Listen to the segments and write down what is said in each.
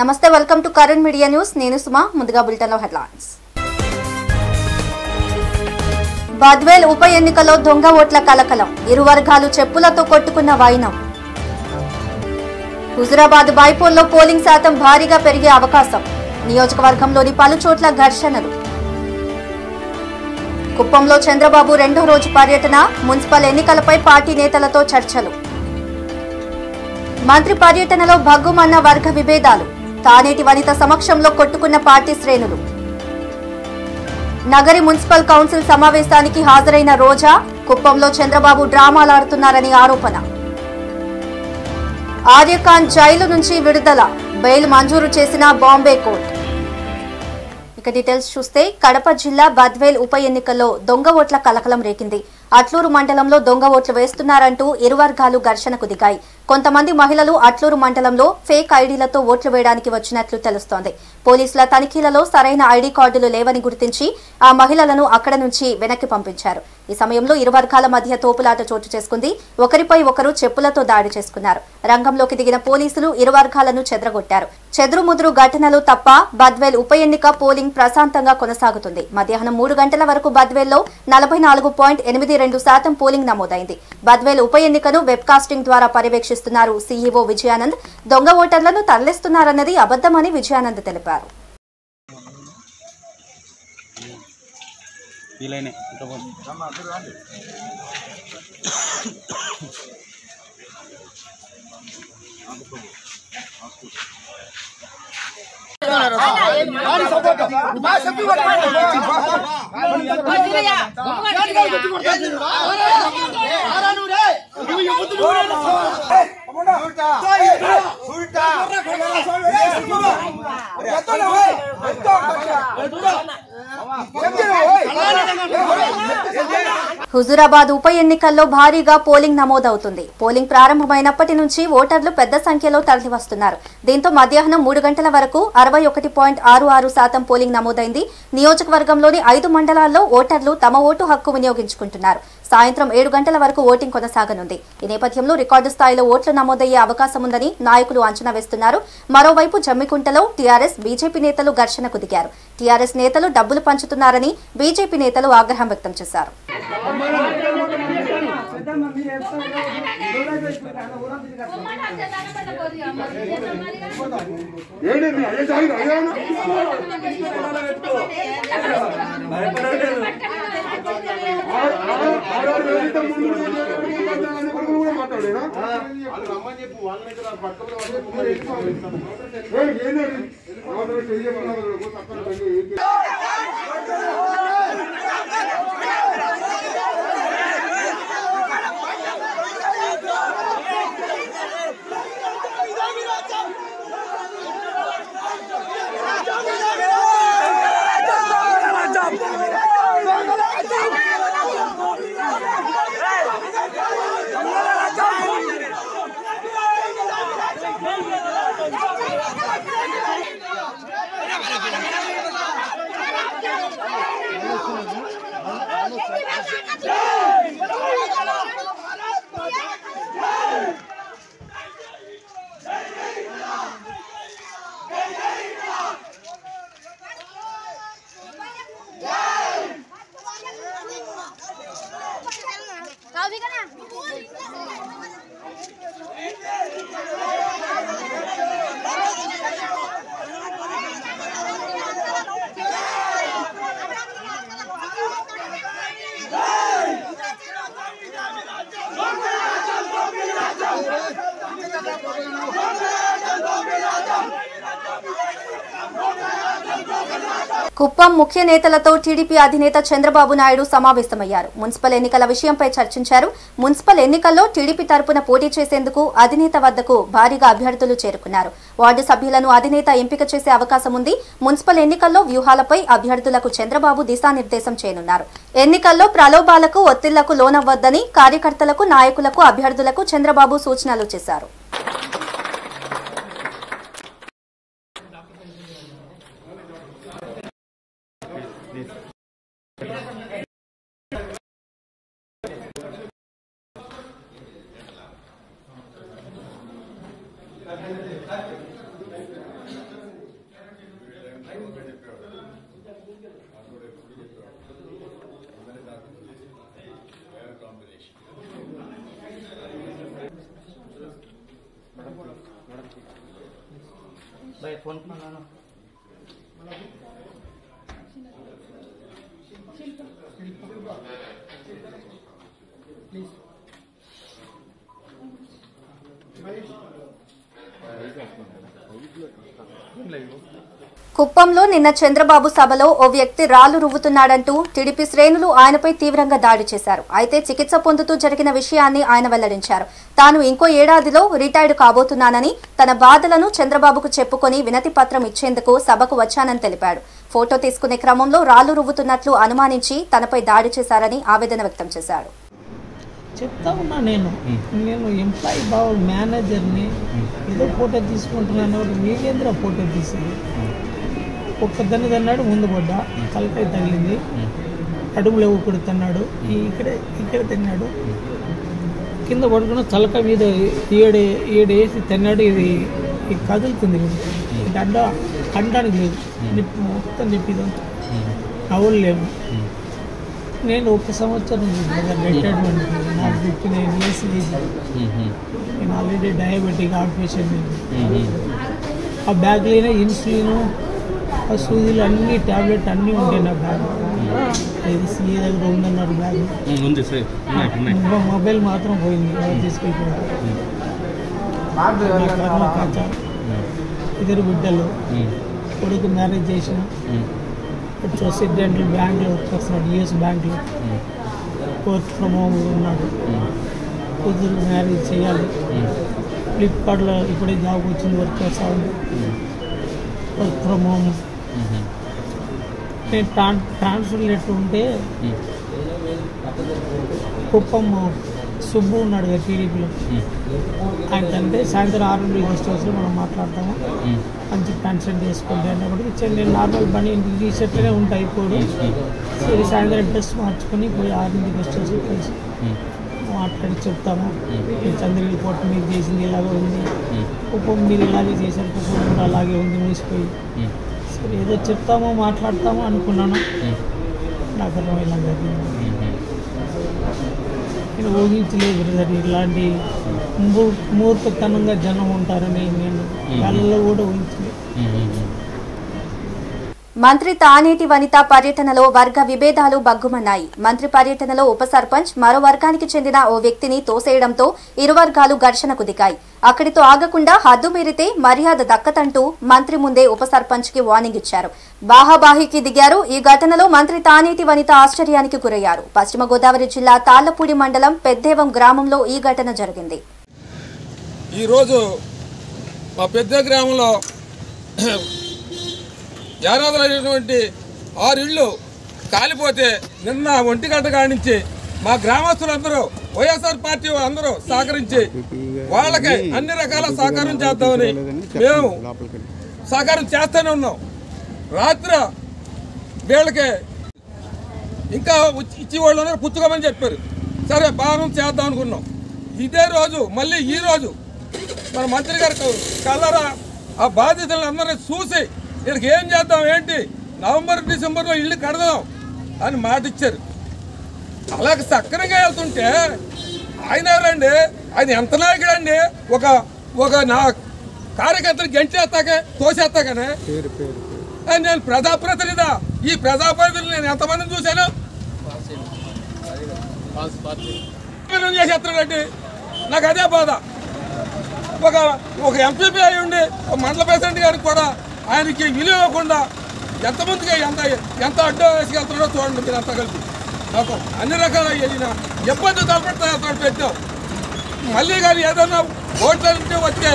నమస్తే, welcome to current media news. నేను సుమా. ముందుగా బులెటిన్ లో హెడ్లైన్స్. బద్వేల్ ఉప ఎన్నికలో దొంగ ఓట్ల కలకలం, ఇరు వర్గాలు చెప్పులతో కొట్టుకున్న వైనం. హుజురాబాద్ బైపోల్లో పోలింగ్ శాతం భారీగా పెరిగే అవకాశం, నియోజకవర్గంలోని పలు చోట్ల ఘర్షణలు. కుప్పంలో చంద్రబాబు రెండో రోజు పర్యటన, మున్సిపల్ ఎన్నికలపై పార్టీ నేతలతో చర్చలు. మంత్రి పర్యటనలో భగ్గుమన్న వర్గ విభేదాలు, తానేటి వనిత సమక్షంలో కొట్టుకున్న పార్టీ శ్రేణులు. నగరి మున్సిపల్ కౌన్సిల్ సమావేశానికి హాజరైన రోజా, కుప్పంలో చంద్రబాబు డ్రామాలాడుతున్నారని ఆరోపణ. ఆర్యఖాన్ జైలు నుంచి విడుదల, బెయిల్ మంజూరు చేసిన బాంబే కోర్టు. ఇక డీటెయిల్స్ చూస్తే, కడప జిల్లా బద్వేల్ ఉప ఎన్నికల్లో దొంగ ఓట్ల కలకలం రేకింది. అట్లూరు మండలంలో దొంగ ఓట్లు వేస్తున్నారంటూ ఇరు వర్గాలు ఘర్షణకు దిగాయి. కొంతమంది మహిళలు అట్లూరు మండలంలో ఫేక్ ఐడీలతో ఓట్లు వేయడానికి వచ్చినట్లు తెలుస్తోంది. పోలీసుల తనిఖీలలో సరైన ఐడీ కార్డులు లేవని గుర్తించి ఆ మహిళలను అక్కడ నుంచి వెనక్కి పంపించారు. ఈ సమయంలో ఇరు వర్గాల మధ్య తోపులాట చోటు చేసుకుంది. ఒకరిపై ఒకరు చెప్పులతో దాడి చేసుకున్నారు. రంగంలోకి దిగిన పోలీసులు ఇరు వర్గాలను చెదరగొట్టారు. చెదురుముదురు ఘటనలు తప్ప బద్వేల్ ఉప ఎన్నిక పోలింగ్ ప్రశాంతంగా కొనసాగుతుంది. మధ్యాహ్నం 3 గంటల వరకు బద్వేల్లో 44.82% పోలింగ్ నమోదైంది. బద్వేల్ ఉప ఎన్నికను వెబ్కాస్టింగ్ ద్వారా పర్యవేక్షిస్తున్నారు సీఈఓ విజయానంద్. దొంగ ఓటర్లను తరలిస్తున్నారన్నది అబద్దమని విజయానంద్ తెలిపారు. హుజురాబాద్ ఉప ఎన్నికల్లో భారీగా పోలింగ్ నమోదవుతుంది. పోలింగ్ ప్రారంభమైనప్పటి నుంచి ఓటర్లు పెద్ద సంఖ్యలో తరలివస్తున్నారు. దీంతో మధ్యాహ్నం 3 గంటల వరకు 61.66% పోలింగ్ నమోదైంది. నియోజకవర్గంలోని 5 మండలాల్లో ఓటర్లు తమ ఓటు హక్కు వినియోగించుకుంటున్నారు. సాయంత్రం 7 గంటల వరకు ఓటింగ్ కొనసాగనుంది. ఈ నేపథ్యంలో రికార్డు స్థాయిలో ఓట్లు నమోదయ్యే అవకాశం ఉందని నాయకులు అంచనా వేస్తున్నారు. మరోవైపు జమ్మికుంటలో టీఆర్ఎస్, బీజేపీ నేతలు ఘర్షణకు దిగారు. టీఆర్ఎస్ నేతలు డబ్బులు పంచుతున్నారని బీజేపీ నేతలు ఆగ్రహం వ్యక్తం చేశారు. కుప్పం ముఖ్య నేతలతో టీడీపీ అధినేత చంద్రబాబు నాయుడు సమావేశమయ్యారు. మున్సిపల్ ఎన్నికల విషయంపై చర్చించారు. మున్సిపల్ ఎన్నికల్లో టీడీపీ తరపున పోటీ చేసేందుకు అధినేత వద్దకు భారీగా అభ్యర్థులు చేరుకున్నారు. వార్డు సభ్యులను అధినేత ఎంపిక చేసే అవకాశం ఉంది. మున్సిపల్ ఎన్నికల్లో వ్యూహాలపై అభ్యర్థులకు చంద్రబాబు దిశానిర్దేశం చేయనున్నారు. ఎన్నికల్లో ప్రలోభాలకు, ఒత్తిళ్లకు లోనవ్వొద్దని కార్యకర్తలకు, నాయకులకు, అభ్యర్థులకు చంద్రబాబు సూచనలు చేశారు. కుప్పంలో నిన్న చంద్రబాబు సభలో ఓ వ్యక్తి రాళ్లు రువ్వుతున్నాడంటూ టీడీపీ శ్రేణులు ఆయనపై తీవ్రంగా దాడి చేశారు. అయితే చికిత్స పొందుతూ జరిగిన విషయాన్ని ఆయన వెల్లడించారు. తాను ఇంకో ఏడాదిలో రిటైర్డ్ కాబోతున్నానని, తన బాధలను చంద్రబాబుకు చెప్పుకొని వినతి పత్రం ఇచ్చేందుకు సభకు వచ్చానని తెలిపాడు. ఫోటో తీసుకునే క్రమంలో రాళ్లు రువ్వుతున్నట్లు అనుమానించి తనపై దాడి చేశారని ఆవేదన వ్యక్తం చేశాడు. చెప్తా ఉన్నా నేను ఎంప్లాయీ మేనేజర్ని ఏదో ఫోటో తీసుకుంటున్నాను, మీకేంద్ర ఫోటో తీసింది. ఒక్కదాన్ని తన్నాడు, ముందు పడ్డా, తలపై తగిలింది, అడుగులో ఒకడు తన్నాడు, ఇక్కడ తిన్నాడు, కింద పడుకున్న తలక మీద ఏడేసి తిన్నాడు. ఇది కదులుతుంది, అండడానికి లేదు, నిప్పు మొత్తం నిప్పిదంతా నవ్వులేము. నేను 1 సంవత్సరం రిటైర్మెంట్, నాకు 59 years ఏజ్. నేను ఆల్రెడీ డయాబెటిక్ హార్ట్ పేషెంట్. ఆ బ్యాగ్లోనే ఇన్సులిన్, ఆ సూదులు అన్ని ట్యాబ్లెట్ అన్నీ ఉంటాయి నా బ్యాగ్. ఇది సీఏ దగ్గర ఉందన్నారు బ్యాగ్. మొబైల్ మాత్రం పోయింది, తీసుకెళ్ళిపోయారు. ఇద్దరు బిడ్డలు, కొడుకు మ్యారేజ్ చేసిన, ప్రెసిడెంట్ బ్యాంక్లో వర్క్ చేస్తున్నాడు, యుఎస్ బ్యాంక్లో వర్క్ ఫ్రమ్ హోమ్ ఉన్నాడు. కూతురు మ్యారేజ్ చేయాలి, ఫ్లిప్కార్ట్లో ఇప్పుడే జాబ్ వచ్చింది, వర్క్ చేస్తా ఉంది, వర్క్ ఫ్రమ్ హోమ్. నేను ట్రాన్స్ఫర్ లెటర్ ఉంటే కుప్పం సుబ్బు ఉన్నాడు కదా టీడీపీలో, ఆయనకంటే సాయంత్రం 6 గెస్ట్ హౌస్లో మనం మాట్లాడతాము, మంచి పెన్షన్ చేసుకుంటే అన్నప్పటికీ నేను నార్మల్ పని ఇంటికి తీసేట్లనే ఉంటాయి. ఇప్పుడు సరే సాయంత్రం డ్రెస్ మార్చుకొని పోయి 6 గెస్ట్ హౌస్లో కలిసి మాట్లాడి చెప్తాము, చంద్రగిరి కోట మీరు చేసింది ఇలాగే ఉంది, కుప్పం మీరు ఇలాగే చేశారు, కుప్పం కూడా అలాగే ఉంది మూసిపోయి. సరే ఏదో చెప్తామో మాట్లాడతామో అనుకున్నాను, నాకు అర్థమయ్యేలా జరిగింది. నేను ఊహించలేదు బ్రదర్, ఇలాంటి మూర్ఖతనంగా జనం ఉంటారని నేను వాళ్ళలో కూడా ఊహించలేదు. మంత్రి తానేటి వనిత పర్యటనలో వర్గ విభేదాలు బగ్గుమన్నాయి. మంత్రి పర్యటనలో ఉప సర్పంచ్ మరో వర్గానికి చెందిన ఓ వ్యక్తిని తోసేయడంతో ఇరు వర్గాలు ఘర్షణకు దిగాయి. అక్కడితో ఆగకుండా హద్దు మీరితే మర్యాద దక్కతంటూ మంత్రి ముందే ఉప సర్పంచ్ కి వార్నింగ్ ఇచ్చారు. బాహాబాహికి దిగారు. ఈ ఘటనలో మంత్రి తానేటి వనిత ఆశ్చర్యానికి గురయ్యారు. పశ్చిమ గోదావరి జిల్లా తాళ్లపూడి మండలం పెద్దేవం గ్రామంలో ఈ ఘటన జరిగింది. ఈరోజు మా పెద్ద గ్రామంలో యానాదులైనటువంటి 6 ఇళ్ళు కాలిపోతే నిన్న 1 గంట కానించి మా గ్రామస్తులందరూ వైఎస్ఆర్ పార్టీ అందరూ సహకరించి వాళ్ళకి అన్ని రకాల సహకారం చేద్దామని మేము సహకారం చేస్తూనే ఉన్నాం. రాత్రి వీళ్ళకి ఇంకా ఇచ్చేవాళ్ళు పుచ్చుకోమని చెప్పారు. సరే బాగా చేద్దాం అనుకున్నాం. ఇదే రోజు మళ్ళీ ఈ రోజు మన మంత్రి గారు కలరా ఆ బాధితులను అందరినీ చూసి వీళ్ళకి ఏం చేద్దాం, ఏంటి నవంబర్ డిసెంబర్లో ఇల్లు కడదాం అని మాట ఇచ్చారు. అలాగే సక్రంగా వెళ్తుంటే ఆయన ఎవరండి, ఆయన ఎంత నాయకుడండి, ఒక నా కార్యకర్తలు గెంటేస్తాకే తోసేస్తాకనే నేను ప్రజాప్రతినిధా. ఈ ప్రజాప్రతినిధులు నేను ఎంతమందిని చూశాను, చేసేస్తాడండి. నాకు అదే బాధ. ఒక ఎంపీపీ అయి ఉండి ఒక మండల ప్రెసిడెంట్ గారికి కూడా ఆయనకి విలువ ఇవ్వకుండా ఎంతమందికి ఎంత అడ్డు వేసుకెళ్తున్నాడో చూడండి. మీరు అంతా కలిపి నాకు అన్ని రకాల ఇబ్బంది తలపెడతా పెట్టాం. మళ్ళీ కానీ ఏదన్నా ఓట్ల నుంచి వచ్చే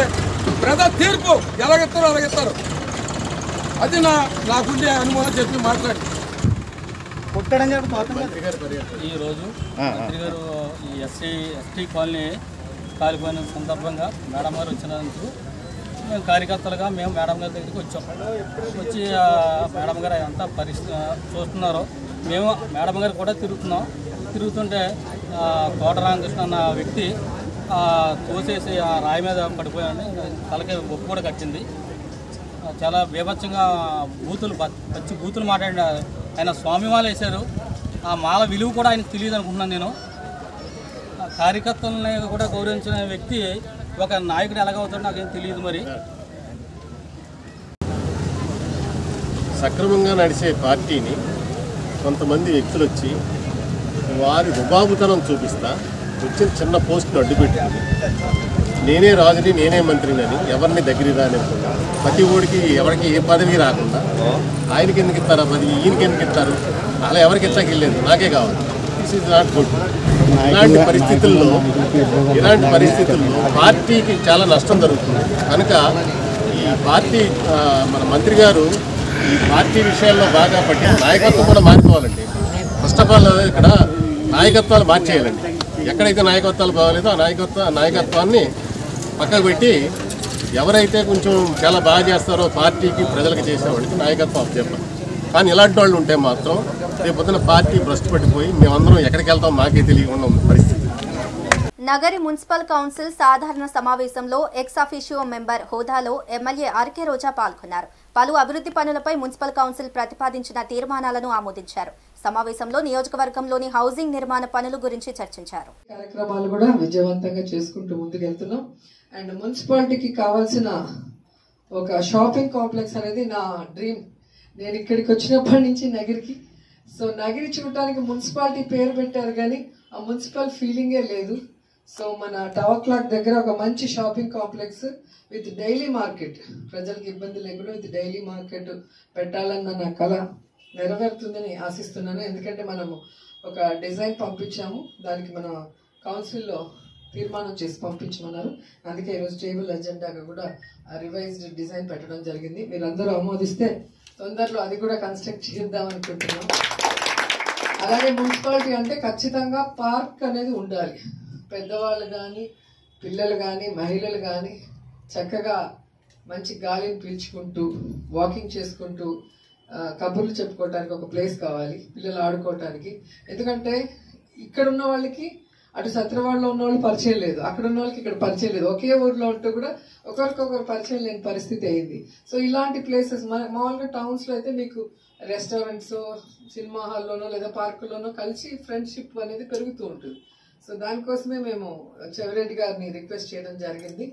ప్రజా తీర్పు ఎలాగిస్తారో అలాగిస్తారు. అది నాకుండే అనుమానం చెప్పి మాట్లాడి ఈరోజు మంత్రి గారు ఈ ఎస్టీ కాలనీ కాలిపోయిన సందర్భంగా మేడం గారు వచ్చినందుకు మేము కార్యకర్తలుగా మేము మేడం గారి దగ్గరికి వచ్చాం. వచ్చి మేడం గారు అంతా చూస్తున్నారో మేము మేడం గారు కూడా తిరుగుతుంటే కోట రామకృష్ణ అన్న వ్యక్తి తోసేసి ఆ రాయి మీద పడిపోయాడని తలకి ఒప్పు కూడా కట్టింది. చాలా బీభత్సంగా పచ్చి బూతులు మాట్లాడిన ఆయన స్వామి మాల వేశారు. ఆ మాల విలువ కూడా ఆయనకు తెలియదు అనుకుంటున్నాను నేను. కార్యకర్తలని కూడా గౌరవించిన వ్యక్తి ఒక నాయకుడు ఎలాగవుతాడో నాకేం తెలియదు. మరి సక్రమంగా నడిచే పార్టీని కొంతమంది వ్యక్తులు వచ్చి వారి రుబాబుతనం చూపిస్తా వచ్చిన చిన్న పోస్ట్ను అడ్డుపెట్టుకుని నేనే రాజుని నేనే మంత్రిని అని ఎవరిని దగ్గర రానివ్వకుండా ప్రతి ఓడికి ఎవరికి ఏ పదవి రాకుండా ఆయనకి ఎందుకు ఇస్తారా పదవి, ఈయనకి ఎందుకు ఇస్తారు, అలా ఎవరికి ఇస్తాకి వెళ్ళలేదు, నాకే కావాలి. This is not good. ఇలాంటి పరిస్థితుల్లో పార్టీకి చాలా నష్టం జరుగుతుంది. కనుక ఈ పార్టీ మన మంత్రి గారు ఈ పార్టీ విషయాల్లో బాగా పట్టి నాయకత్వం కూడా మార్చుకోవాలండి. ఫస్ట్ ఆఫ్ ఆల్ ఇక్కడ నాయకత్వాలు మార్చేయాలండి. ఎక్కడైతే నాయకత్వాలు బాగోలేదో ఆ నాయకత్వాన్ని పక్కకు పెట్టి ఎవరైతే కొంచెం చాలా బాగా చేస్తారో పార్టీకి ప్రజలకు చేసేవాడికి నాయకత్వం అప్పచెప్పాలి. కానీ ఇలాంటి వాళ్ళు ఉంటే మాత్రం రేపు పొద్దున పార్టీ భ్రష్టు పట్టిపోయి మేమందరం ఎక్కడికి వెళ్తాం మాకే తెలియకుండా ఉన్న పరిస్థితి. నగరి మున్సిపల్ కౌన్సిల్ సాధారణ సమావేశంలో ఎక్స్ అఫీషియో మెంబర్ హోదాలో ఎమ్మెల్యే ఆర్కే రోజా పాల్గొన్నారు. పలు అభివృద్ధి పనులపై మున్సిపల్ కౌన్సిల్ ప్రతిపాదించిన తీర్మానాలను ఆమోదించారు. సమావేశంలో నియోజకవర్గంలోని హౌసింగ్ నిర్మాణ పనుల గురించి చర్చించారు. కార్యక్రమాలు కూడా విజయవంతంగా చేసుకుంటూ ముందుకెళ్తున్నాం. అండ్ మున్సిపాలిటీకి కావాల్సిన ఒక షాపింగ్ కాంప్లెక్స్ అనేది నా డ్రీమ్. నేను ఇక్కడికి వచ్చినప్పటి నుంచి నగిరికి నగిరి చూడటానికి మున్సిపాలిటీ పేరు పెట్టారు కానీ ఆ మున్సిపల్ ఫీలింగే లేదు. మన టవర్ క్లాక్ దగ్గర ఒక మంచి shopping complex with daily market, ప్రజలకు ఇబ్బంది లేకుండా విత్ డైలీ మార్కెట్ పెట్టాలన్న నా కళ నెరవేరుతుందని ఆశిస్తున్నాను. ఎందుకంటే మనము ఒక డిజైన్ పంపించాము, దానికి మన కౌన్సిల్లో తీర్మానం చేసి పంపించమన్నారు. అందుకే ఈరోజు టేబుల్ అజెండాగా కూడా రివైజ్డ్ డిజైన్ పెట్టడం జరిగింది. మీరందరూ ఆమోదిస్తే తొందరలో అది కూడా కన్స్ట్రక్ట్ చేద్దాం అనుకుంటున్నాం. అలాగే మున్సిపాలిటీ అంటే ఖచ్చితంగా పార్క్ అనేది ఉండాలి. పెద్దవాళ్ళు కానీ పిల్లలు కానీ మహిళలు కానీ చక్కగా మంచి గాలిని పీల్చుకుంటూ వాకింగ్ చేసుకుంటూ కబుర్లు చెప్పుకోవడానికి ఒక ప్లేస్ కావాలి, పిల్లలు ఆడుకోవటానికి. ఎందుకంటే ఇక్కడ ఉన్న వాళ్ళకి అటు సత్రవాడలో ఉన్న వాళ్ళు పరిచయం లేదు, అక్కడ ఉన్న వాళ్ళకి ఇక్కడ పరిచయం లేదు. ఒకే ఊర్లో ఉంటూ కూడా ఒకరికొకరు పరిచయం లేని పరిస్థితి అయింది. ఇలాంటి ప్లేసెస్ మామూలుగా టౌన్స్లో అయితే మీకు రెస్టారెంట్స్, సినిమా హాల్లోనో లేదా పార్కుల్లోనో కలిసి ఫ్రెండ్షిప్ అనేది పెరుగుతూ ఉంటుంది. దానికోసమే మేము చెవిరెడ్డి గారిని రిక్వెస్ట్ చేయడం జరిగింది.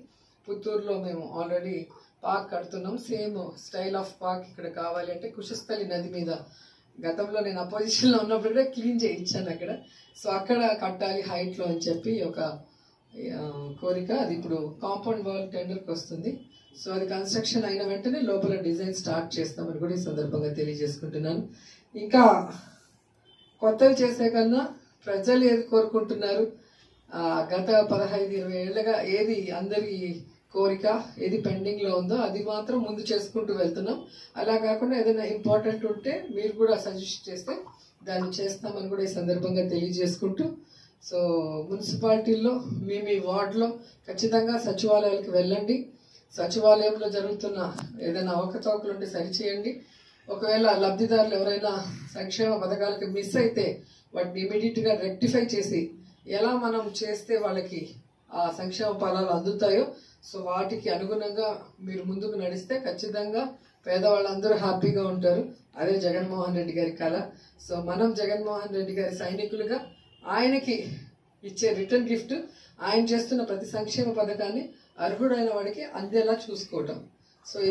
పుత్తూరులో మేము ఆల్రెడీ పార్క్ కడుతున్నాం, సేమ్ స్టైల్ ఆఫ్ పార్క్ ఇక్కడ కావాలి అంటే కుషస్థలి నది మీద గతంలో నేను అపోజిషన్లో ఉన్నప్పుడు క్లీన్ చేయించాను అక్కడ. అక్కడ కట్టాలి హైట్లో అని చెప్పి ఒక కోరిక. అది ఇప్పుడు కాంపౌండ్ వాల్ టెండర్కి వస్తుంది. అది కన్స్ట్రక్షన్ అయిన వెంటనే లోపల డిజైన్ స్టార్ట్ చేస్తామని కూడా ఈ సందర్భంగా తెలియజేసుకుంటున్నాను. ఇంకా కొత్తవి చేసే కన్నా ప్రజలు ఏది కోరుకుంటున్నారు, గత 15-20 ఏళ్లుగా ఏది అందరి కోరిక, ఏది పెండింగ్లో ఉందో అది మాత్రం ముందు చేసుకుంటూ వెళ్తున్నాం. అలా కాకుండా ఏదైనా ఇంపార్టెంట్ ఉంటే మీరు కూడా సజెస్ట్ చేస్తే దాన్ని చేస్తామని కూడా ఈ సందర్భంగా తెలియజేసుకుంటూ మున్సిపాలిటీల్లో మీ వార్డులో ఖచ్చితంగా సచివాలయాలకు వెళ్ళండి. సచివాలయంలో జరుగుతున్న ఏదైనా అవకతవకలు ఉంటే సరిచేయండి. ఒకవేళ లబ్ధిదారులు ఎవరైనా సంక్షేమ పథకాలకి మిస్ అయితే వాటిని ఇమీడియట్గా రెక్టిఫై చేసి ఎలా మనం చేస్తే వాళ్ళకి ఆ సంక్షేమ ఫలాలు అందుతాయో వాటికి అనుగుణంగా మీరు ముందుకు నడిస్తే ఖచ్చితంగా పేదవాళ్ళందరూ హ్యాపీగా ఉంటారు. అదే జగన్మోహన్ రెడ్డి గారి కళ. మనం జగన్మోహన్ రెడ్డి గారి సైనికులుగా ఆయనకి ఇచ్చే రిటర్న్ గిఫ్ట్ ఆయన చేస్తున్న ప్రతి సంక్షేమ పథకాన్ని అర్హుడైన వాడికి అందేలా చూసుకోవటం.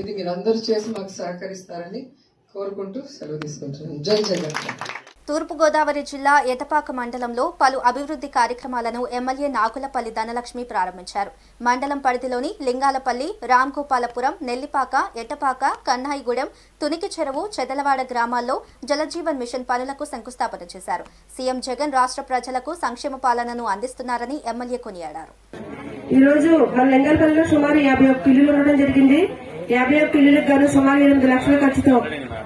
ఇది మీరందరూ చేసి మాకు సహకరిస్తారని కోరుకుంటూ సెలవు తీసుకుంటున్నాను. జై జగన్. తూర్పుగోదావరి జిల్లా ఎతపాక మండలంలో పలు అభివృద్ధి కార్యక్రమాలను ఎమ్మెల్యే నాగులపల్లి ధనలక్ష్మి ప్రారంభించారు. మండలం పరిధిలోని లింగాలపల్లి, రాంగోపాలపురం, నెల్లిపాక, ఎటపాక, కన్నాయిగూడెం, తునికి చెరువు, చెదలవాడ గ్రామాల్లో జలజీవన్ మిషన్ పనులకు శంకుస్థాపన చేశారు. సీఎం జగన్ రాష్ట్ర ప్రజలకు సంక్షేమ పాలనను అందిస్తున్నారని ఎమ్మెల్యే కొనియాడారు. ఈ రోజు మన లింగాలపల్లిలో సుమారు 51 ఇళ్లు ఉండడం జరిగింది. 51 ఇళ్లకు గాను సుమారు 8 లక్షల ఖర్చుతో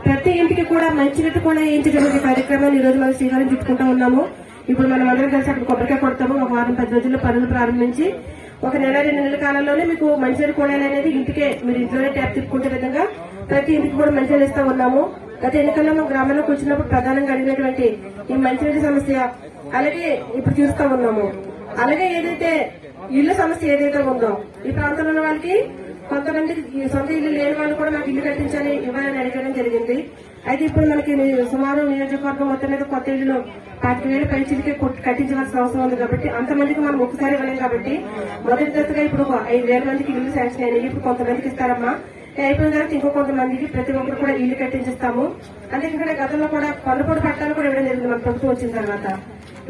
ప్రతి ఇంటికి కూడా మంచినీటి కూడా వేయించడానికి కార్యక్రమాన్ని ఈ రోజు మనం శ్రీకారం చుట్టుకుంటా ఉన్నాము. ఇప్పుడు మనం అందరం కలిసి అక్కడ కొబ్బరికాయ కొడతాము. ఒక వారం 10 రోజుల్లో పనులు ప్రారంభించి 1 నెల 2 నెలల కాలంలోనే మీకు మంచినీటి కూడా అనేది ఇంటికే మీరు ఇంట్లోనే ట్యాప్ తిప్పుకునే విధంగా ప్రతి ఇంటికి కూడా మంచినీళ్ళు ఇస్తా ఉన్నాము. గత ఎన్నికల్లో మనం గ్రామంలోకి వచ్చినప్పుడు ప్రధానంగా అడిగినటువంటి ఈ మంచినీటి సమస్య అలాగే ఇప్పుడు చూస్తా ఉన్నాము. అలాగే ఏదైతే ఇళ్ల సమస్య ఏదైతే ఉందో ఈ ప్రాంతంలో ఉన్న వాళ్ళకి కొంతమందికి సొంత ఇల్లు లేని వాళ్ళు కూడా మాకు ఇల్లు కట్టించాలి ఇవ్వాలని అడగడం జరిగింది. అయితే ఇప్పుడు మనకి సుమారు నియోజకవర్గం మొత్తం మీద కొత్త ఇళ్లు 25,000 పైచిలకే కట్టించవలసిన అవసరం ఉంది. కాబట్టి అంతమందికి మనం ఒకసారి ఇవ్వలేం. కాబట్టి మొదటి దశగా ఇప్పుడు 5,000 మందికి ఇల్లు శాంక్షన్ అయినాయి. ఇప్పుడు కొంతమందికి ఇస్తారమ్మా. అయిపోయిన తర్వాత ఇంకో కొంతమందికి ప్రతి ఒక్కరు కూడా ఇల్లు కట్టించిస్తాము. అందుకే ఇక్కడ గతంలో కూడా కొండపూడి పట్టాలు కూడా ఇవ్వడం జరిగింది మన ప్రభుత్వం వచ్చిన తర్వాత.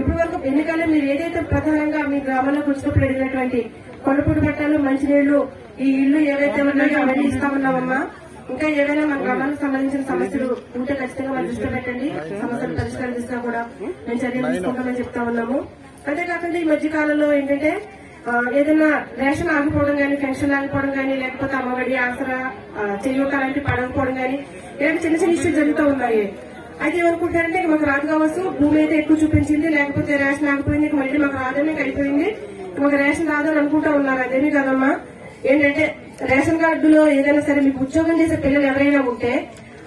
ఇప్పటి వరకు ఎన్నికల్లో మీరు ఏదైతే ప్రధానంగా మీ గ్రామంలోకి వచ్చినప్పుడు అడిగినటువంటి కొండపూడి పట్టాలు, మంచినీళ్లు, ఈ ఇల్లు ఏవైతే ఉన్నాయో అవన్నీ ఇస్తామన్నామమ్మా. ఇంకా ఏవైనా మన గ్రామానికి సంబంధించిన సమస్యలు ఉంటే ఖచ్చితంగా మన దృష్టిలో పెట్టండి. సమస్యలు పరిష్కారం చేసినా కూడా మేము చర్యలు తీసుకుంటామని చెప్తా ఉన్నాము. అంతేకాకుండా ఈ మధ్య కాలంలో ఏంటంటే ఏదైనా రేషన్ ఆగిపోవడం కానీ, పెన్షన్ ఆగిపోవడం కానీ, లేకపోతే అమ్మఒడి, ఆసరా, చెయ్యూక లాంటి పడకపోవడం కానీ ఇలాంటి చిన్న చిన్న ఇష్యూస్ జరుగుతూ ఉన్నాయి. అయితే ఏమనుకుంటారంటే మాకు రాదు కావచ్చు, భూమి అయితే ఎక్కువ చూపించింది, లేకపోతే రేషన్ ఆగిపోయింది, మళ్ళీ మాకు రాదని అయిపోయింది, మాకు రేషన్ రాదని అనుకుంటా ఉన్నారు. అదేమీ కాదమ్మా. ఏంటంటే రేషన్ కార్డులో ఏదైనా సరే మీకు ఉద్యోగం చేసే పిల్లలు ఎవరైనా ఉంటే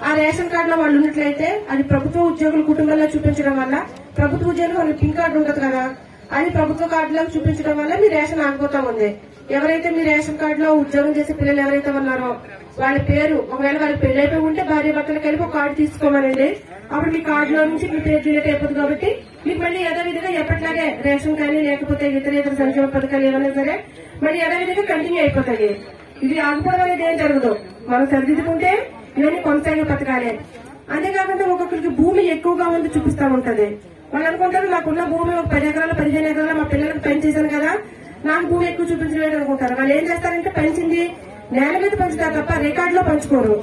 ఆ రేషన్ కార్డులో వాళ్ళు ఉన్నట్లయితే అది ప్రభుత్వ ఉద్యోగుల కుటుంబంలో చూపించడం వల్ల, ప్రభుత్వ ఉద్యోగులు వాళ్ళకి పిన్ కార్డు ఉంటుంది కదా, అది ప్రభుత్వ కార్డులో చూపించడం వల్ల మీ రేషన్ ఆగిపోతా ఉంది. ఎవరైతే మీ రేషన్ కార్డులో ఉద్యోగం చేసే పిల్లలు ఎవరైతే ఉన్నారో వాళ్ళ పేరు, ఒకవేళ వాళ్ళకి పెళ్లి అయిపోయి ఉంటే భార్య భర్తలు కలిపి ఒక కార్డు తీసుకోమనండి. అప్పుడు మీ కార్డులో నుంచి మీ పేరు డిలీట్ అయిపోతుంది. కాబట్టి మీకు మళ్ళీ యథావిధిగా ఎప్పటిలాగే రేషన్ కానీ, లేకపోతే ఇతర సంక్షేమ పథకాలు ఏమైనా సరే మళ్ళీ యథావిధిగా కంటిన్యూ అయిపోతాయి. ఇది ఆగిపోవడం అనేది ఏం జరగదు. మనం సరిదిద్దుకుంటే ఇవన్నీ కొనసాగే పథకాలే. అంతేకాకుండా ఒక్కొక్కరికి భూమి ఎక్కువగా ఉంది చూపిస్తా ఉంటది. వాళ్ళు అనుకుంటారు నాకున్న భూమి ఒక 10 ఎకరాలు 15 ఎకరాలు మా పిల్లలకు పెంచేశాను కదా, నాకు భూమి ఎక్కువ చూపించలేదు అనుకుంటారు. వాళ్ళు ఏం చేస్తారంటే పెంచింది నేల మీద పంచుతారు తప్ప రికార్డులో పంచుకోరు.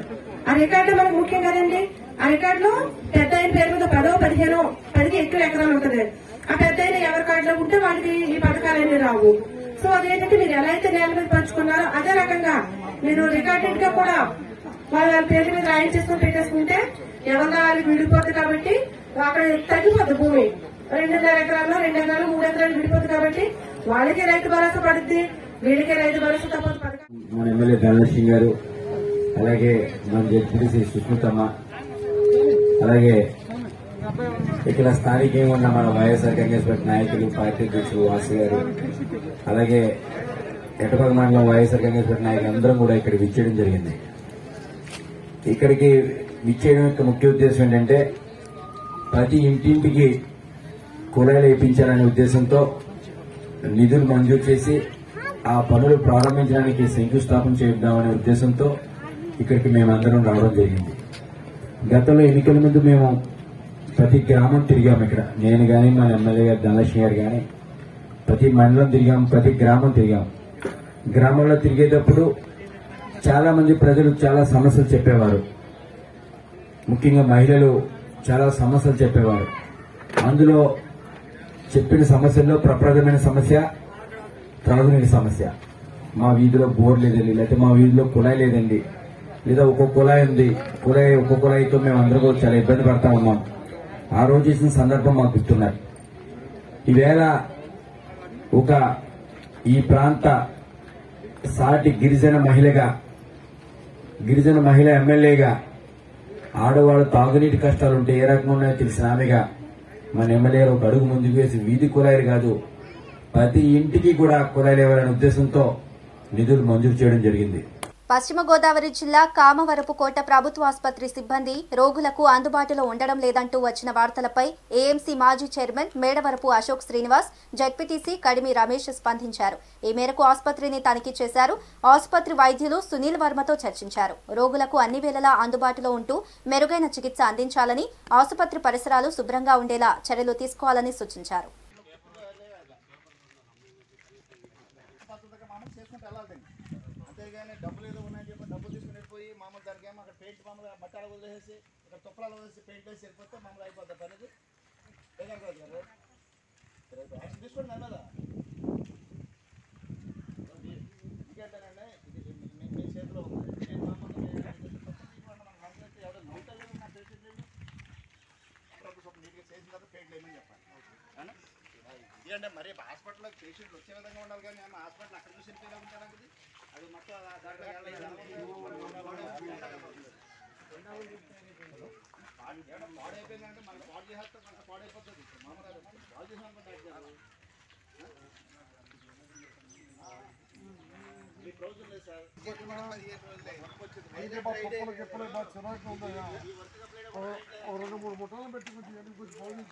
ఆ రికార్డు మనకు ముఖ్యం కదండి. ఆ రికార్డులో పెద్ద ఆయన పేరు మీద 10, 15, 10కి ఎక్కువ ఎకరాలు ఉంటుంది. ఆ పెద్ద ఆయన ఎవరి కార్డులో ఉంటే వాళ్ళకి ఈ పథకాలన్నీ రావు. సో అదేంటంటే మీరు ఎలా అయితే నేల మీద పంచుకున్నారో అదే రకంగా మీరు రికార్డెడ్ గా కూడా వాళ్ళ పేరు మీద రాయించేసుకుని పెట్టేసుకుంటే ఎవరన్నా వాళ్ళకి విడిపోతుంది. కాబట్టి అక్కడ తగ్గిపోద్ది భూమి. 2.5 ఎకరాల్లో 2 ఎకరాలు 3 ఎకరాలు విడిపోతుంది. కాబట్టి వాళ్ళకి రైతు భరోసా పడుద్ది, వీళ్ళకి రైతు భరోసా తప్పదు పథకం. మన ఎమ్మెల్యే ధనలక్ష్మి గారు, అలాగే మన జడ్పీటీసీ సుస్మితమ్మ, అలాగే ఇక్కడ స్థానికంగా ఉన్న మన వైఎస్ఆర్ కాంగ్రెస్ పార్టీ నాయకులు, పార్టీ అధ్యక్షులు వాసు గారు, అలాగే ఎటపగ మండలం వైఎస్ఆర్ కాంగ్రెస్ పార్టీ నాయకులు అందరం కూడా ఇక్కడ విచ్చేయడం జరిగింది. ఇక్కడికి విచ్చేయడం యొక్క ముఖ్య ఉద్దేశం ఏంటంటే ప్రతి ఇంటింటికి కుళాయిలు వేయించాలనే ఉద్దేశంతో నిధులు మంజూరు చేసి ఆ పనులు ప్రారంభించడానికి శంకుస్థాపన చేద్దామనే ఉద్దేశంతో ఇక్కడికి మేమందరం రావడం జరిగింది. గతంలో ఎన్నికల ముందు మేము ప్రతి గ్రామం తిరిగాము. ఇక్కడ నేను కానీ మన ఎమ్మెల్యే గారు ధనలక్ష్మి గారు కానీ ప్రతి మండలం తిరిగాం, ప్రతి గ్రామం తిరిగాం. గ్రామంలో తిరిగేటప్పుడు చాలా మంది ప్రజలు చాలా సమస్యలు చెప్పేవారు. ముఖ్యంగా మహిళలు చాలా సమస్యలు చెప్పేవారు. అందులో చెప్పిన సమస్యల్లో ప్రప్రథమైన సమస్య త్రాగునీటి సమస్య. మా వీధిలో బోర్ లేదండి, లేకపోతే మా వీధిలో కుళాయి లేదండి, లేదా ఒక్కొక్క కుళాయి ఉంది, ఒక్కొక్క కుళాయితో మేము అందరూ కూడా చాలా ఇబ్బంది పడతా ఉన్నాం. ఆ రోజు చేసిన సందర్భం మాకు గుర్తున్నారు. ఈవేళ ఒక ఈ ప్రాంత సాటి గిరిజన మహిళ ఎమ్మెల్యేగా ఆడవాళ్ళ తాగునీటి కష్టాలుంటే ఏ రకంగా ఉన్నాయో తెలిసిన ఆమెగా మన ఎమ్మెల్యే ఒక అడుగు ముందుకు వేసి వీధి కుళాయిలు కాదు ప్రతి ఇంటికి కూడా కుళాయిలు ఇవ్వాలనే ఉద్దేశంతో నిధులు మంజూరు చేయడం జరిగింది. పశ్చిమ గోదావరి జిల్లా కామవరపుకోట ప్రభుత్వ ఆసుపత్రి సిబ్బంది రోగులకు అందుబాటులో ఉండడం లేదంటూ వచ్చిన వార్తలపై ఏఎంసీ మాజీ చైర్మన్ మేడవరపు అశోక్ శ్రీనివాస్, జడ్పీటీసీ కడిమి రమేష్ స్పందించారు. ఈ మేరకు ఆసుపత్రిని తనిఖీ చేశారు. ఆసుపత్రి వైద్యులు సునీల్ వర్మతో చర్చించారు. రోగులకు అన్ని వేళలా అందుబాటులో ఉంటూ మెరుగైన చికిత్స అందించాలని, ఆసుపత్రి పరిసరాలు శుభ్రంగా ఉండేలా చర్యలు తీసుకోవాలని సూచించారు. డబ్బులు ఏదో ఉన్నాయని చెప్పి డబ్బులు తీసుకుని వెళ్ళిపోయి మామూలు దానికి ఏమో అక్కడ పెయింట్ మామూలుగా బట్టాలు వదిలేసి ఇక్కడ తుప్పలాలు వదిలేసి పెయింట్ వేసి వెళ్ళిపోతే మామూలు అయిపోద్ది పని. బేగనుకోదు గారు యాక్షన్ తీసుకోండి దాని మీద. ఇంకేంటంటే ఇది మీ చేతిలో ఉంది. నేను మామూలుగా మన మనకి ఎవడో నూటలు నా పేషెంట్ ప్రభుత్వం నీట్గా చేసిన తర్వాత పెయింట్ వేయమని చెప్పాలి. ఎందుకంటే మరి హాస్పిటల్లో పేషెంట్లు వచ్చే విధంగా ఉండాలి. కానీ ఆమె హాస్పిటల్ అక్కడ చూసి ఎలా ఉంటాను అది మొత్తం దాంట్లో పాడైపోయిందంటే మనకు పాడు చేస్తే మనకు పాడైపోతుంది. మామూలుగా పాడు చేసాను మీ ప్రొవిజన్ లేదు సార్. 2-3 ముఠాలు పెట్టి కొంచెం బాగుంది.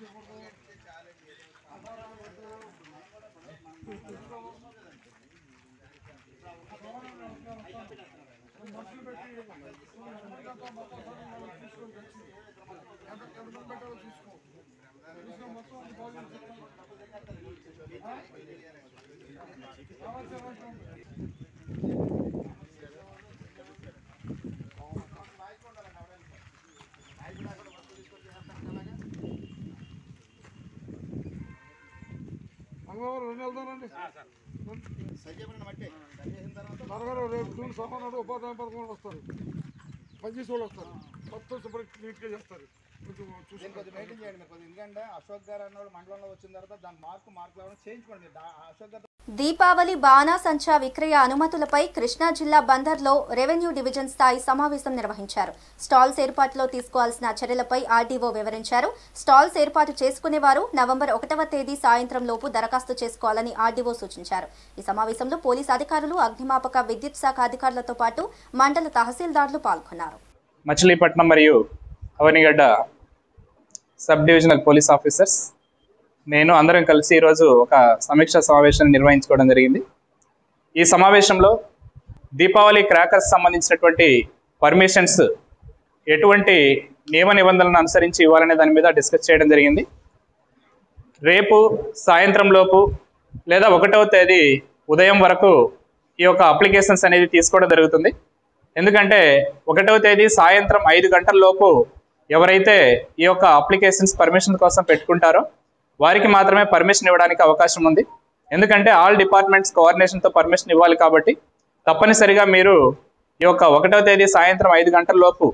రేపు జూన్ సమానాడు ఉపాధ్యాయ పథకం వస్తారు, పనిచేసే వాళ్ళు వస్తారు, మొత్తం శుభ్రం నీట్గా చేస్తారు. కొద్దిగా మెయింటైన్ చేయండి కొద్దిగా, ఎందుకంటే అశోక్ గారు అన్న మండలంలో వచ్చిన తర్వాత దాని మార్కులు చేయించుకోండి. అశోక్ గారు దీపావళి బాణాసంచా విక్రయ అనుమతులపై కృష్ణా జిల్లా బందర్లో రెవెన్యూ డివిజన్ స్థాయి సమావేశం నిర్వహించారు. స్టాల్స్ ఏర్పాటులో తీసుకోవాల్సిన చర్యలపై ఆర్డీఓ వివరించారు. స్టాల్స్ ఏర్పాటు చేసుకునేవారు నవంబర్ 1వ తేదీ సాయంత్రం లోపు దరఖాస్తు చేసుకోవాలని ఆర్డీఓ సూచించారు. ఈ సమావేశంలో పోలీసు అధికారులు, అగ్నిమాపక, విద్యుత్ శాఖ అధికారులతో పాటు మండల తహసీల్దార్లు పాల్గొన్నారు. మచిలీపట్నం మరియు Avanigadda sub divisional police officers నేను అందరం కలిసి ఈరోజు ఒక సమీక్షా సమావేశాన్ని నిర్వహించుకోవడం జరిగింది. ఈ సమావేశంలో దీపావళి క్రాకర్స్ సంబంధించినటువంటి పర్మిషన్స్ ఎటువంటి నియమ నిబంధనలను అనుసరించి ఇవ్వాలనే దాని మీద డిస్కస్ చేయడం జరిగింది. రేపు సాయంత్రం లోపు లేదా 1వ తేదీ ఉదయం వరకు ఈ యొక్క అప్లికేషన్స్ అనేది తీసుకోవడం జరుగుతుంది. ఎందుకంటే 1వ తేదీ సాయంత్రం 5 గంటల లోపు ఎవరైతే ఈ యొక్క అప్లికేషన్స్ పర్మిషన్ కోసం పెట్టుకుంటారో వారికి మాత్రమే పర్మిషన్ ఇవ్వడానికి అవకాశం ఉంది. ఎందుకంటే ఆల్ డిపార్ట్మెంట్స్ కోఆర్డినేషన్తో పర్మిషన్ ఇవ్వాలి కాబట్టి తప్పనిసరిగా మీరు ఈ యొక్క 1వ తేదీ సాయంత్రం 5 గంటల లోపు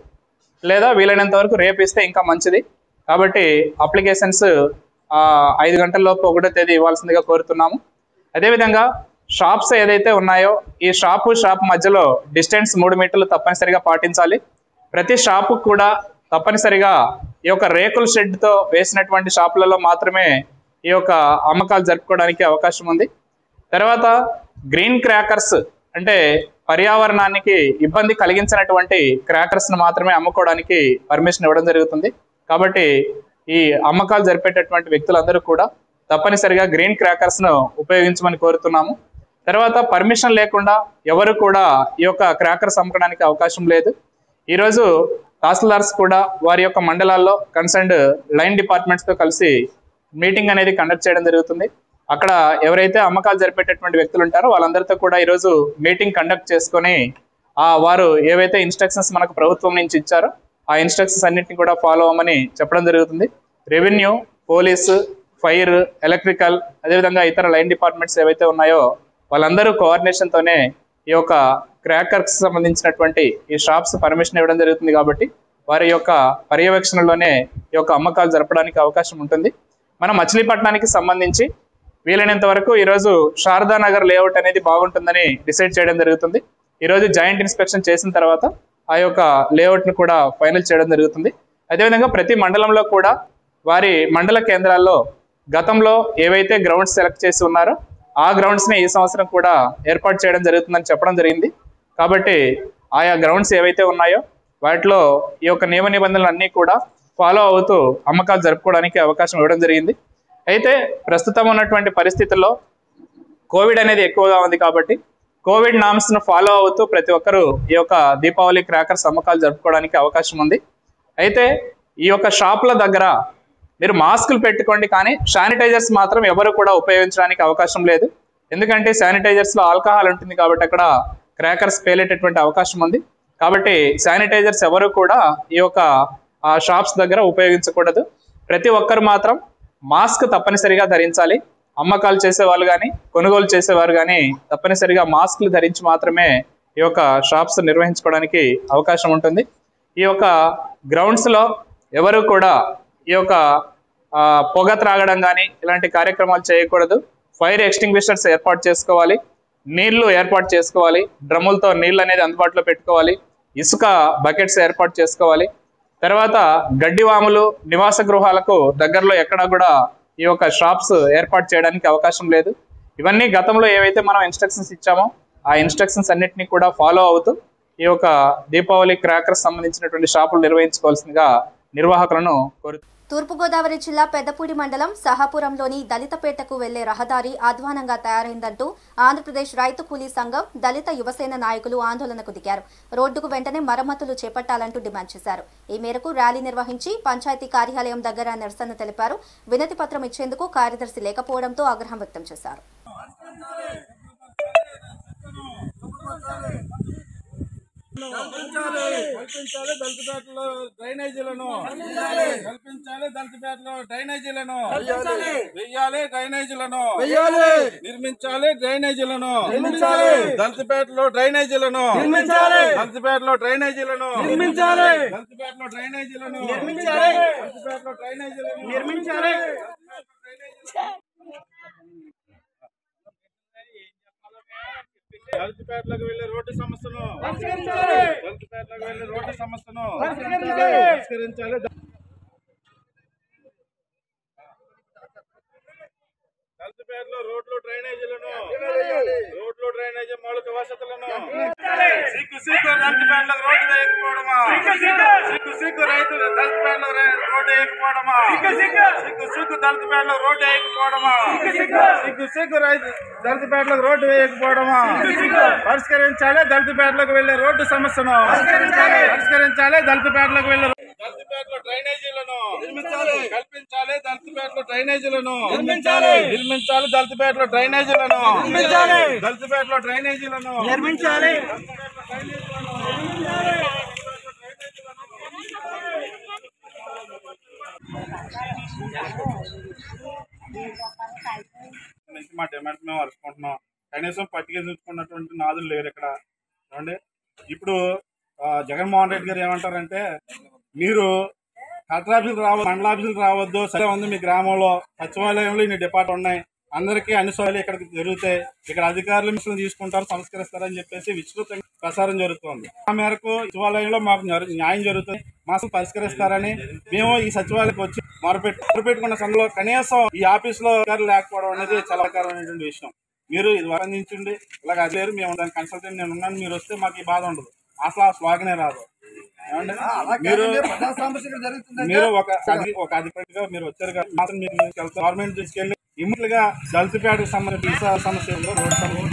లేదా వీలైనంత వరకు రేపు ఇస్తే ఇంకా మంచిది. కాబట్టి అప్లికేషన్స్ 5 గంటల లోపు 1వ తేదీ ఇవ్వాల్సిందిగా కోరుతున్నాము. అదేవిధంగా షాప్స్ ఏదైతే ఉన్నాయో ఈ షాప్ మధ్యలో డిస్టెన్స్ 3 మీటర్లు తప్పనిసరిగా పాటించాలి. ప్రతి షాపు కూడా తప్పనిసరిగా ఈ యొక్క రేకుల షెడ్తో వేసినటువంటి షాపులలో మాత్రమే ఈ యొక్క అమ్మకాలు జరుపుకోవడానికి అవకాశం ఉంది. తర్వాత గ్రీన్ క్రాకర్స్ అంటే పర్యావరణానికి ఇబ్బంది కలిగించినటువంటి క్రాకర్స్ను మాత్రమే అమ్ముకోవడానికి పర్మిషన్ ఇవ్వడం జరుగుతుంది. కాబట్టి ఈ అమ్మకాలు జరిపేటటువంటి వ్యక్తులందరూ కూడా తప్పనిసరిగా గ్రీన్ క్రాకర్స్ను ఉపయోగించమని కోరుతున్నాము. తర్వాత పర్మిషన్ లేకుండా ఎవరు కూడా ఈ యొక్క క్రాకర్స్ అమ్మకడానికి అవకాశం లేదు. ఈరోజు తహసీల్దార్స్ కూడా వారి యొక్క మండలాల్లో కన్సర్న్డ్ లైన్ డిపార్ట్మెంట్స్తో కలిసి మీటింగ్ అనేది కండక్ట్ చేయడం జరుగుతుంది. అక్కడ ఎవరైతే అమ్మకాలు జరిపేటటువంటి వ్యక్తులు ఉంటారో వాళ్ళందరితో కూడా ఈరోజు మీటింగ్ కండక్ట్ చేసుకొని వారు ఏవైతే ఇన్స్ట్రక్షన్స్ మనకు ప్రభుత్వం నుంచి ఇచ్చారో ఆ ఇన్స్ట్రక్షన్స్ అన్నింటినీ కూడా ఫాలో అవ్వమని చెప్పడం జరుగుతుంది. రెవెన్యూ, పోలీసు, ఫైర్, ఎలక్ట్రికల్, అదేవిధంగా ఇతర లైన్ డిపార్ట్మెంట్స్ ఏవైతే ఉన్నాయో వాళ్ళందరూ కోఆర్డినేషన్తోనే ఈ యొక్క క్రాకర్స్ సంబంధించినటువంటి ఈ షాప్స్ పర్మిషన్ ఇవ్వడం జరుగుతుంది. కాబట్టి వారి యొక్క పర్యవేక్షణలోనే ఈ యొక్క అమ్మకాలు జరపడానికి అవకాశం ఉంటుంది. మన మచిలీపట్నానికి సంబంధించి వీలైనంత వరకు ఈరోజు శారదానగర్ లేఅవుట్ అనేది బాగుంటుందని డిసైడ్ చేయడం జరుగుతుంది. ఈరోజు జాయింట్ ఇన్స్పెక్షన్ చేసిన తర్వాత ఆ యొక్క లేఅవుట్ను కూడా ఫైనల్ చేయడం జరుగుతుంది. అదేవిధంగా ప్రతి మండలంలో కూడా వారి మండల కేంద్రాల్లో గతంలో ఏవైతే గ్రౌండ్స్ సెలెక్ట్ చేసి ఉన్నారో ఆ గ్రౌండ్స్ని ఈ సంవత్సరం కూడా ఏర్పాటు చేయడం జరుగుతుందని చెప్పడం జరిగింది. కాబట్టి ఆయా గ్రౌండ్స్ ఏవైతే ఉన్నాయో వాటిలో ఈ యొక్క నియమ నిబంధనలు అన్నీ కూడా ఫాలో అవుతూ అమ్మకాలు జరుపుకోవడానికి అవకాశం ఇవ్వడం జరిగింది. అయితే ప్రస్తుతం ఉన్నటువంటి పరిస్థితుల్లో కోవిడ్ అనేది ఎక్కువగా ఉంది కాబట్టి కోవిడ్ నామ్స్ను ఫాలో అవుతూ ప్రతి ఒక్కరూ ఈ యొక్క దీపావళి క్రాకర్స్ అమ్మకాలు జరుపుకోవడానికి అవకాశం ఉంది. అయితే ఈ యొక్క షాపుల దగ్గర మీరు మాస్కులు పెట్టుకోండి, కానీ శానిటైజర్స్ మాత్రం ఎవరు కూడా ఉపయోగించడానికి అవకాశం లేదు. ఎందుకంటే శానిటైజర్స్లో ఆల్కహాల్ ఉంటుంది కాబట్టి అక్కడ క్రాకర్స్ పేలేటటువంటి అవకాశం ఉంది. కాబట్టి శానిటైజర్స్ ఎవరు కూడా ఈ యొక్క షాప్స్ దగ్గర ఉపయోగించకూడదు. ప్రతి ఒక్కరు మాత్రం మాస్క్ తప్పనిసరిగా ధరించాలి. అమ్మకాలు చేసేవాళ్ళు కానీ కొనుగోలు చేసేవారు కానీ తప్పనిసరిగా మాస్కులు ధరించి మాత్రమే ఈ యొక్క షాప్స్ నిర్వహించుకోవడానికి అవకాశం ఉంటుంది. ఈ యొక్క గ్రౌండ్స్లో ఎవరు కూడా ఈ యొక్క పొగ త్రాగడం కానీ ఇలాంటి కార్యక్రమాలు చేయకూడదు. ఫైర్ ఎక్స్టింగ్విషర్స్ ఏర్పాటు చేసుకోవాలి, నీళ్లు ఏర్పాటు చేసుకోవాలి, డ్రమ్ములతో నీళ్ళు అనేది అందుబాటులో పెట్టుకోవాలి, ఇసుక బకెట్స్ ఏర్పాటు చేసుకోవాలి. తర్వాత గడ్డివాములు నివాస గృహాలకు దగ్గరలో ఎక్కడా కూడా ఈ యొక్క షాప్స్ ఏర్పాటు చేయడానికి అవకాశం లేదు. ఇవన్నీ గతంలో ఏవైతే మనం ఇన్స్ట్రక్షన్స్ ఇచ్చామో ఆ ఇన్స్ట్రక్షన్స్ అన్నింటినీ కూడా ఫాలో అవుతూ ఈ యొక్క దీపావళి క్రాకర్స్ సంబంధించినటువంటి షాపులు నిర్వహించుకోవాల్సిందిగా నిర్వాహకులను కోరుతున్నాను. తూర్పుగోదావరి జిల్లా పెద్దపూడి మండలం సహాపురంలోని దళితపేటకు వెళ్లే రహదారి అధ్వానంగా తయారైందంటూ ఆంధ్రప్రదేశ్ రైతు కూలీ సంఘం దళిత యువసేన నాయకులు ఆందోళనకు దిగారు. రోడ్డుకు వెంటనే మరమ్మతులు చేపట్టాలంటూ డిమాండ్ చేశారు. ఈ మేరకు ర్యాలీ నిర్వహించి పంచాయతీ కార్యాలయం దగ్గర నిరసన తెలిపారు. వినతి పత్రం ఇచ్చేందుకు కార్యదర్శి లేకపోవడంతో ఆగ్రహం వ్యక్తం చేశారు. కల్పించాలి దళితపేటలో డ్రైనేజీలను కల్పించాలి దళితపేటలో డ్రైనేజీలను వెయ్యాలి డ్రైనేజీలను నిర్మించాలి డ్రైనేజీలను దళితపేటలో డ్రైనేజీలను దళితపేటలో డ్రైనేజీలను దళితపేటలో డ్రైనేజీలను దళితపేటలో డ్రైనేజీలను నిర్మించాలి. దళితపేటలకు వెళ్లే రోడ్డు సమస్యను దళితపేటలకు వెళ్లే రోడ్డు సమస్యను పరిష్కరించాలి. దళితపేటలో రోడ్లు డ్రైనేజీలను డ్రైనేజీ మౌలిక వసతులను సిగ్గు దళితపేటలో రోడ్డు వేయకపోవడమా సిగ్గు రైతులు దళితపేటలో రోడ్డు వేయకపోవడమా సిగ్గు దళితపేటలో రోడ్డు వేయకపోవడమా సిగ్గు రైతు దళితపేటలో రోడ్డు వేయకపోవడమా పరిష్కరించాలి. దళితపేటలోకి వెళ్లే రోడ్డు సమస్యను పరిష్కరించాలి. దళితపేటలోకి వెళ్లే దళితపేటలో డ్రైనేజీలను కల్పించాలి. దళితపేటలో డ్రైనేజీలను నిర్మించాలి. దళితపేటలో డ్రైనేజీలను దళితపేటలో డ్రైనేజీలను నిర్మించాలి. మా డిమాండ్ మేము అరుచుకుంటున్నాం. కనీసం పట్టిక చూసుకున్నటువంటి నాదులు లేరు ఇక్కడ. ఏమండి ఇప్పుడు జగన్మోహన్ రెడ్డి గారు ఏమంటారంటే మీరు కలెక్టర్ ఆఫీసులు రావద్దు, మండల ఆఫీసులు రావద్దు, సరే ఉంది మీ గ్రామంలో సచివాలయంలో ఇన్ని డిపార్ట్మెంట్ ఉన్నాయి, అందరికీ అన్ని సౌకర్యాలు ఇక్కడ జరుగుతాయి, ఇక్కడ అధికారులు మిషన్ తీసుకుంటారు సంస్కరిస్తారని చెప్పేసి విస్తృతంగా ప్రసారం జరుగుతుంది. ఆ మేరకు సచివాలయంలో మాకు న్యాయం జరుగుతుంది, మాకు పరిష్కరిస్తారని మేము ఈ సచివాలయానికి వచ్చి మొరపెట్టుకున్న సమయంలో కనీసం ఈ ఆఫీసులో అధికారులు లేకపోవడం అనేది చాలా ఆకారమైనటువంటి విషయం. మీరు ఇది వర్ణించండి, ఇలాగ అది లేరు, మేము దాని కన్సల్టెంట్ నేను ఉన్నాను, మీరు వస్తే మాకు ఈ బాధ ఉండదు. అసలు ఆ స్లోగనే రాదు. మీరు ఒక అధికారిగా మీరు వచ్చారు కాబట్టి మీరు గవర్నమెంట్ తీసుకెళ్లి ఇమ్మీడియట్ గా దళితపేటకు సంబంధించిన సమస్యలు రోడ్డు సమస్య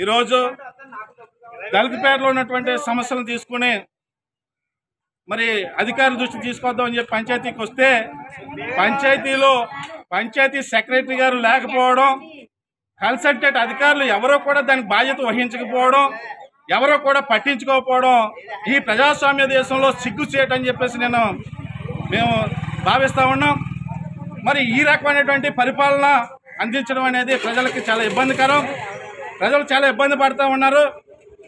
ఈరోజు దళితపేటలో ఉన్నటువంటి సమస్యలను తీసుకుని మరి అధికారుల దృష్టికి తీసుకొద్దామని చెప్పి పంచాయతీకి వస్తే పంచాయతీ సెక్రటరీ గారు లేకపోవడం, కన్సల్టెంట్ అధికారులు ఎవరో కూడా దానికి బాధ్యత వహించకపోవడం, ఎవరో కూడా పట్టించుకోకపోవడం ఈ ప్రజాస్వామ్య దేశంలో సిగ్గు చేయటని చెప్పేసి మేము భావిస్తూ ఉన్నాం. మరి ఈ రకమైనటువంటి పరిపాలన అందించడం అనేది ప్రజలకి చాలా ఇబ్బందికరం. ప్రజలు చాలా ఇబ్బంది పడుతూ ఉన్నారు.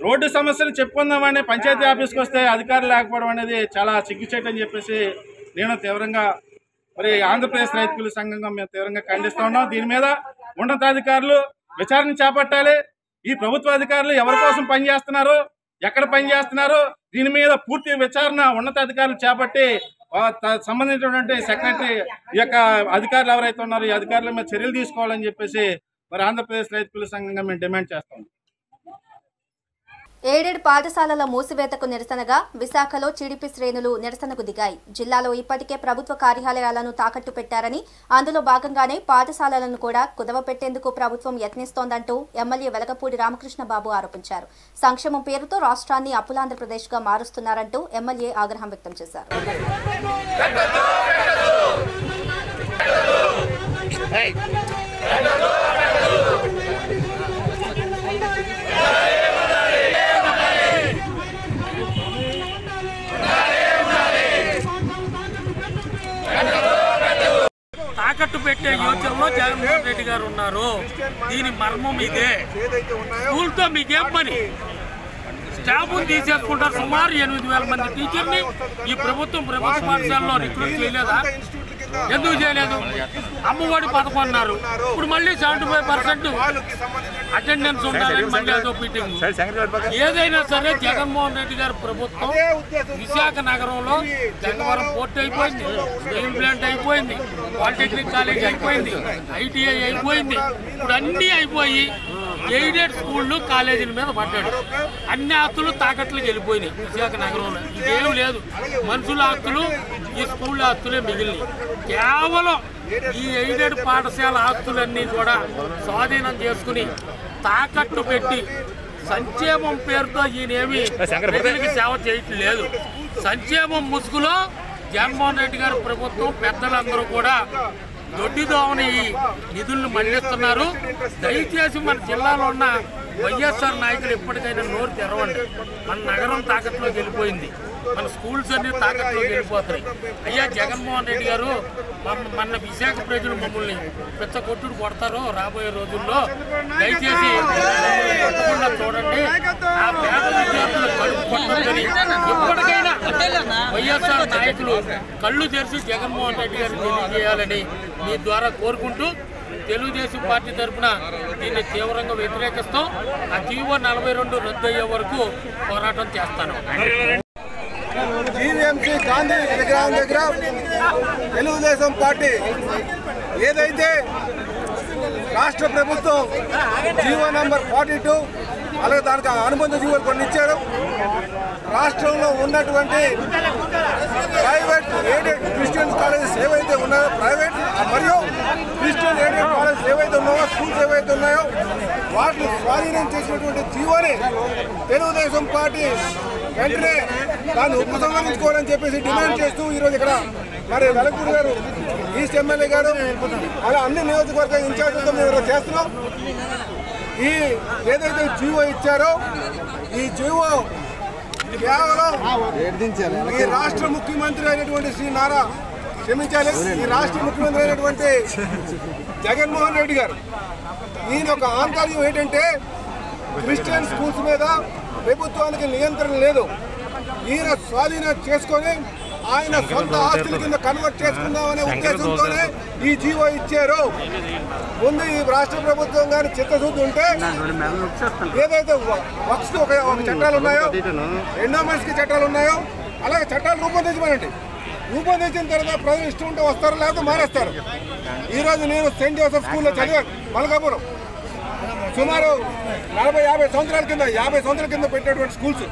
రోడ్డు సమస్యలు చెప్పుకుందామని పంచాయతీ ఆఫీస్కి వస్తే అధికారులు లేకపోవడం అనేది చాలా సిగ్గుచేటని చెప్పేసి నేను తీవ్రంగా మరి ఆంధ్రప్రదేశ్ రైతు కూలీ సంఘంగా మేము తీవ్రంగా ఖండిస్తూ ఉన్నాం. దీని మీద ఉన్నతాధికారులు విచారణ చేపట్టాలి. ఈ ప్రభుత్వ అధికారులు ఎవరి కోసం పనిచేస్తున్నారు, ఎక్కడ పనిచేస్తున్నారు, దీని మీద పూర్తి విచారణ ఉన్నతాధికారులు చేపట్టి సంబంధించినటువంటి సెక్రటరీ ఈ యొక్క అధికారులు ఎవరైతే ఉన్నారో ఈ అధికారుల మీద చర్యలు తీసుకోవాలని చెప్పేసి మరి ఆంధ్రప్రదేశ్ రైతు కూలీ సంఘంగా మేము డిమాండ్ చేస్తాం. ఏడేడు పాఠశాలల మూసివేతకు నిరసనగా విశాఖలో టీడీపీ శ్రేణులు నిరసనకు దిగాయి. జిల్లాలో ఇప్పటికే ప్రభుత్వ కార్యాలయాలను తాకట్టు పెట్టారని, అందులో భాగంగానే పాఠశాలలను కూడా కుదవపెట్టేందుకు ప్రభుత్వం యత్నిస్తోందంటూ ఎమ్మెల్యే వెలగపూడి రామకృష్ణబాబు ఆరోపించారు. సంక్షేమం పేరుతో రాష్ట్రాన్ని అప్పులాంధ్రప్రదేశ్గా మారుస్తున్నారంటూ ఎమ్మెల్యే ఆగ్రహం వ్యక్తం చేశారు. తాకట్టు పెట్టే యోచనలో జగన్మోహన్ రెడ్డి గారు ఉన్నారు. దీని మర్మం ఇదే. స్కూల్తో మీకేం పని? స్టాఫ్ను తీసేసుకుంటారు. సుమారు 8,000 మంది టీచర్ని ఈ ప్రభుత్వ పాఠశాలలో రిక్రూట్ చేయలేదా? ఎందుకు చేయలేదు? అమ్మఒడి పథకం అన్నారు, ఇప్పుడు మళ్ళీ 75% అటెండెన్స్ ఉండాలని మళ్ళీ అదో మీటింగ్. ఏదైనా సరే జగన్మోహన్ రెడ్డి గారి ప్రభుత్వం విశాఖ నగరంలో గంగవరం పోర్ట్ అయిపోయింది, స్టీల్ ప్లాంట్ అయిపోయింది, పాలిటెక్నిక్ కాలేజ్ అయిపోయింది, ITI అయిపోయింది, ఇప్పుడు అన్నీ అయిపోయి ఎయిడెడ్ స్కూళ్ళు కాలేజీల మీద పడ్డాడు. అన్ని ఆస్తులు తాకట్లకు వెళ్ళిపోయినాయి విశాఖ నగరంలో. ఇదేం లేదు, మనుషుల ఆస్తులు ఈ స్కూళ్ళ ఆస్తులే మిగిలినాయి. కేవలం ఈ ఎయిడెడ్ పాఠశాల ఆస్తులన్నీ కూడా స్వాధీనం చేసుకుని తాకట్టు పెట్టి సంక్షేమం పేరుతో ఈయనేమి ప్రజలకు సేవ చేయటం లేదు. సంక్షేమం ముసుగులో జగన్మోహన్ రెడ్డి గారి ప్రభుత్వం పెద్దలందరూ కూడా దొడ్డిదోవని ఈ నిధులను మళ్లిస్తున్నారు. దయచేసి మన జిల్లాలో ఉన్న వైఎస్ఆర్ నాయకులు ఎప్పటికైనా నోరు తెరవండి. మన నగరం తాకట్లోకి వెళ్ళిపోయింది, మన స్కూల్స్ అన్ని తాకట్లోకి వెళ్ళిపోతాయి. అయ్యా జగన్మోహన్ రెడ్డి గారు, మన విశాఖ ప్రజలు మమ్మల్ని పెద్ద కొట్టుడు కొడతారు రాబోయే రోజుల్లో. దయచేసి తప్పకుండా చూడండి. ఆ పేద విద్యార్థులు కడుపు కొట్టదని ఎప్పటికైనా వైఎస్ఆర్ నాయకులు కళ్ళు తెరిచి జగన్మోహన్ రెడ్డి గారిని తెలియజేయాలని మీ ద్వారా కోరుకుంటూ తెలుగుదేశం పార్టీ తరఫున దీన్ని తీవ్రంగా వ్యతిరేకిస్తాం. ఆ జీవో 42 రద్దు అయ్యే వరకు పోరాటం చేస్తాను. జీవీఎంసీ గాంధీ విగ్రహం దగ్గర తెలుగుదేశం పార్టీ ఏదైతే రాష్ట్ర ప్రభుత్వం జీవో నంబర్ 42 అలాగే దానికి అనుబంధ జీవోలు కొన్ని ఇచ్చారు. రాష్ట్రంలో ఉన్నటువంటి ప్రైవేట్ ఎయిడెడ్ క్రిస్టియన్ కాలేజెస్ ఏవైతే ఉన్నాయో, ప్రైవేట్ మరియు క్రిస్టియన్ ఎయిడెడ్ కాలేజెస్ ఏవైతే ఉన్నాయో, స్కూల్స్ ఏవైతే ఉన్నాయో వాటిని స్వాధీనం చేసినటువంటి జీవోని తెలుగుదేశం పార్టీ వెంటనే దాన్ని ఉపసంహరించుకోవాలని చెప్పేసి డిమాండ్ చేస్తూ ఈరోజు ఇక్కడ మరి వెలకూరు గారు, ఈస్ట్ ఎమ్మెల్యే గారు, అలా అన్ని నియోజకవర్గ ఇన్ఛార్జీలతో మేము చేస్తున్నాం. ఈ ఏదైతే జీవో ఇచ్చారో ఈ జీవో కేవలం ఈ రాష్ట్ర ముఖ్యమంత్రి అయినటువంటి ఈ రాష్ట్ర ముఖ్యమంత్రి అయినటువంటి జగన్మోహన్ రెడ్డి గారు, ఈయన ఒక ఆంతర్యం ఏంటంటే క్రిస్టియన్ స్కూల్స్ మీద ప్రభుత్వానికి నియంత్రణ లేదు. ఈయన స్వాధీనం చేసుకొని ఆయన సొంత ఆస్తుల కింద కన్వర్ట్ చేసుకుందామనే ఉద్దేశంతోనే ఈ జీవో ఇచ్చారు. ముందు ఈ రాష్ట్ర ప్రభుత్వం కానీ చిత్తశుద్ధి ఉంటే ఏదైతే వక్స్ ఒక చట్టాలు ఉన్నాయో, ఎండోమెంట్స్కి చట్టాలు ఉన్నాయో అలాగే చట్టాలు రూపొందించమనండి. రూపొందించిన తర్వాత ప్రజలు ఇష్టం ఉంటే వస్తారు, లేకపోతే మానేస్తారు. ఈరోజు నేను సెయింట్ జోసెఫ్ స్కూల్లో చదివాను మల్కాపురం. సుమారు 40-50 సంవత్సరాల కింద 50 సంవత్సరాల కింద పెట్టినటువంటి స్కూల్స్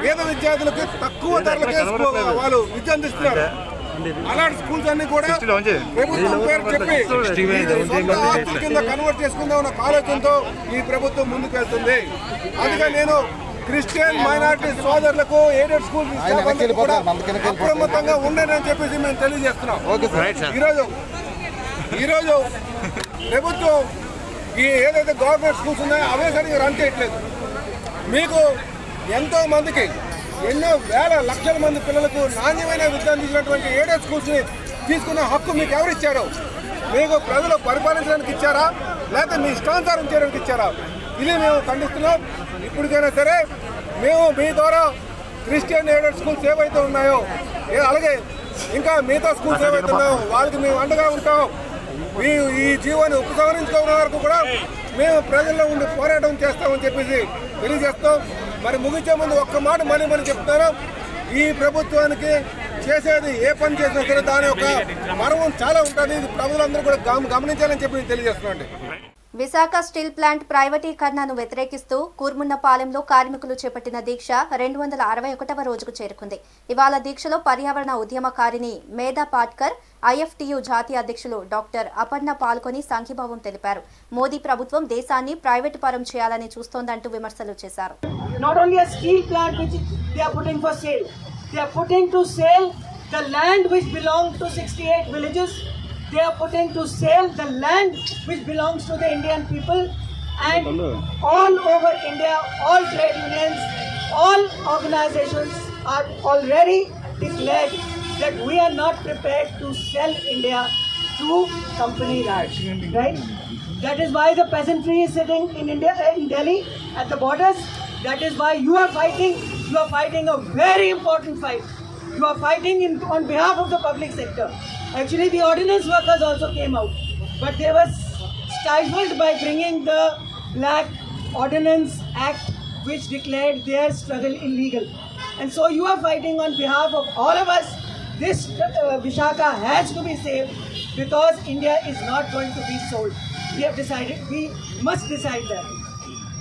పేద విద్యార్థులకు తక్కువ ధరలకే వాళ్ళు విద్య అందిస్తున్నారు. అలాంటి స్కూల్స్ అన్ని కూడా ప్రభుత్వం పేరు చెప్పి సొంత ఆస్తుల కింద కన్వర్ట్ చేసుకుందామన్న ఆలోచనతో ఈ ప్రభుత్వం ముందుకు వెళ్తుంది. అందుకే నేను క్రిస్టియన్ మైనారిటీ సోదరులకు ఎయిడెడ్ స్కూల్ కూడా అప్రమత్తంగా ఉండేనని చెప్పేసి మేము తెలియజేస్తున్నాం. ఈరోజు ప్రభుత్వం ఈ ఏదైతే గవర్నమెంట్ స్కూల్స్ ఉన్నాయో అవే సరిగ్గా రన్ చేయట్లేదు. మీకు ఎంతో మందికి ఎన్నో వేల లక్షల మంది పిల్లలకు నాణ్యమైన విద్య అందించినటువంటి ఎయిడెడ్ స్కూల్స్ని తీసుకున్న హక్కు మీకు ఎవరు ఇచ్చారో? మీకు ప్రజలు పరిపాలించడానికి ఇచ్చారా, లేకపోతే మీ ఇష్టానుసారం చేయడానికి ఇచ్చారా? ఇది మేము ఖండిస్తున్నాం. ఇప్పటికైనా సరే మేము మీ ద్వారా క్రిస్టియన్ ఎయిడెడ్ స్కూల్స్ ఏవైతే ఉన్నాయో, అలాగే ఇంకా మిగతా స్కూల్స్ ఏవైతే ఉన్నాయో వాళ్ళకి మేము అండగా ఉంటాం. ఈ జీవాన్ని ఉపసంహరించుకునే వరకు కూడా మేము ప్రజల్లో ఉండి పోరాటం చేస్తామని చెప్పేసి తెలియజేస్తాం. మరి ముగించే ముందు ఒక్క మాట మళ్ళీ చెప్తాను, ఈ ప్రభుత్వానికి చేసేది ఏ పని చేసినా సరే దాని యొక్క మర్మం చాలా ఉంటుంది. ఇది ప్రజలందరూ కూడా గమనించాలని చెప్పి తెలియజేస్తున్నాండి. విశాఖ స్టీల్ ప్లాంట్ ప్రైవేటీకరణను వ్యతిరేకిస్తూ కూర్మున్నపాలెంలో కార్మికులు చేపట్టిన దీక్ష 261వ రోజుకు చేరుకుంది. ఇవాళ దీక్షలో పర్యావరణ ఉద్యమకారిణి మేధా పాట్కర్, IFTU జాతీయ అధ్యక్షులు డాక్టర్ అపర్ణ పాల్గొని సంఘీభావం తెలిపారు. మోదీ ప్రభుత్వం దేశాన్ని ప్రైవేటు పరం చేయాలని చూస్తోందంటూ విమర్శలు చేశారు. Not only a steel plant which they are putting for sale, they are putting to sale the land which belongs to 68 villages. They are putting to sale the land which belongs to the Indian people, and all over India, all trade unions, all organizations are already declared that we are not prepared to sell India to company Raj, right? That is why the peasantry is sitting in India, in Delhi at the borders. That is why you are fighting. You are fighting a very important fight. You are fighting on behalf of the public sector. Actually, the ordnance workers also came out, but they were stifled by bringing the Black Ordnance Act, which declared their struggle illegal. And so you are fighting on behalf of all of us. This Vishaka has to be saved because India is not going to be sold. We have decided, we must decide that.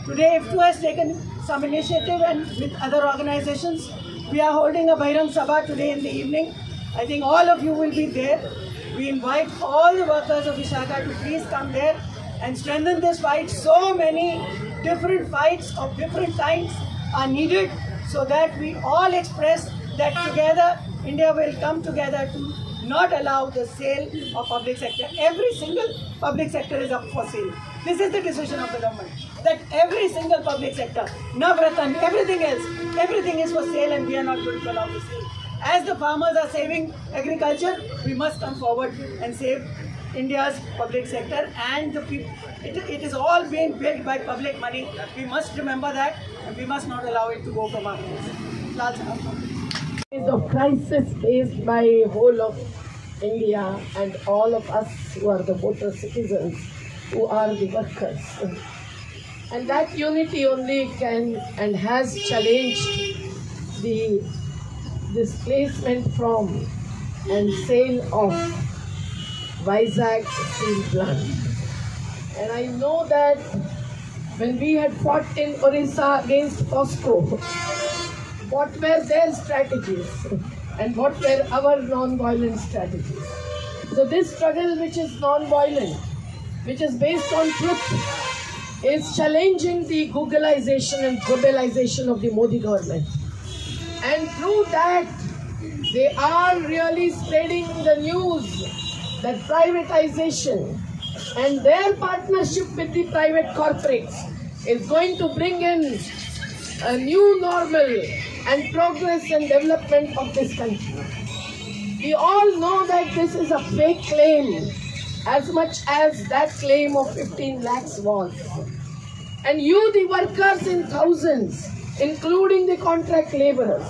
Today, IFTU has taken some initiative, and with other organizations, we are holding a Bairam Sabha today in the evening. I think all of you will be there. We invite all the workers of Vishaka to please come there and strengthen this fight. So many different fights of different kinds are needed so that we all express that together India will come together to not allow the sale of public sector. Every single public sector is up for sale. This is the decision of the government, that every single public sector, Navratan, everything else, everything is for sale, and we are not going to allow the sale. As the farmers are saving agriculture, we must come forward and save India's public sector and the people. It is all being built by public money. We must remember that, and we must not allow it to go from our hands. Of crisis faced by whole of India and all of us who are the voter citizens, who are the workers. And that unity only can and has challenged the displacement from and sale of Vizag steel plant. And I know that when we had fought in Orissa against POSCO, what were their strategies and what were our non-violent strategies. So this struggle, which is non-violent, which is based on truth, is challenging the Googleization and globalization of the Modi government. And through that, they are really spreading the news that privatization and their partnership with the private corporates is going to bring in a new normal and progress and development of this country. We all know that this is a fake claim as much as that claim of 15 lakhs was. And you, the workers in thousands, including the contract laborers,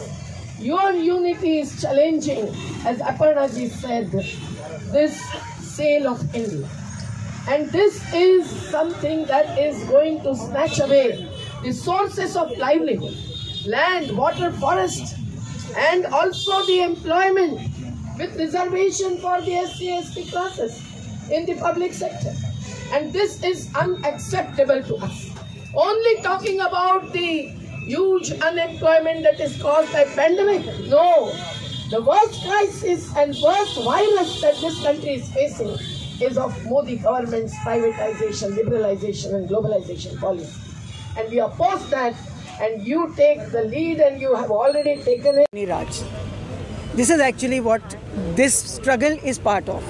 your unity is challenging, as Aparna ji said, this sale of India. And this is something that is going to snatch away the sources of livelihood, land, water, forest, and also the employment with reservation for the SC/ST classes in the public sector. And this is unacceptable to us. Only talking about the huge unemployment that is caused by pandemic. No, the worst crisis and worst virus that this country is facing is of Modi government's privatization, liberalization and globalization policy. And we oppose that, and you take the lead, and you have already taken it. Niraj. This is actually what this struggle is part of.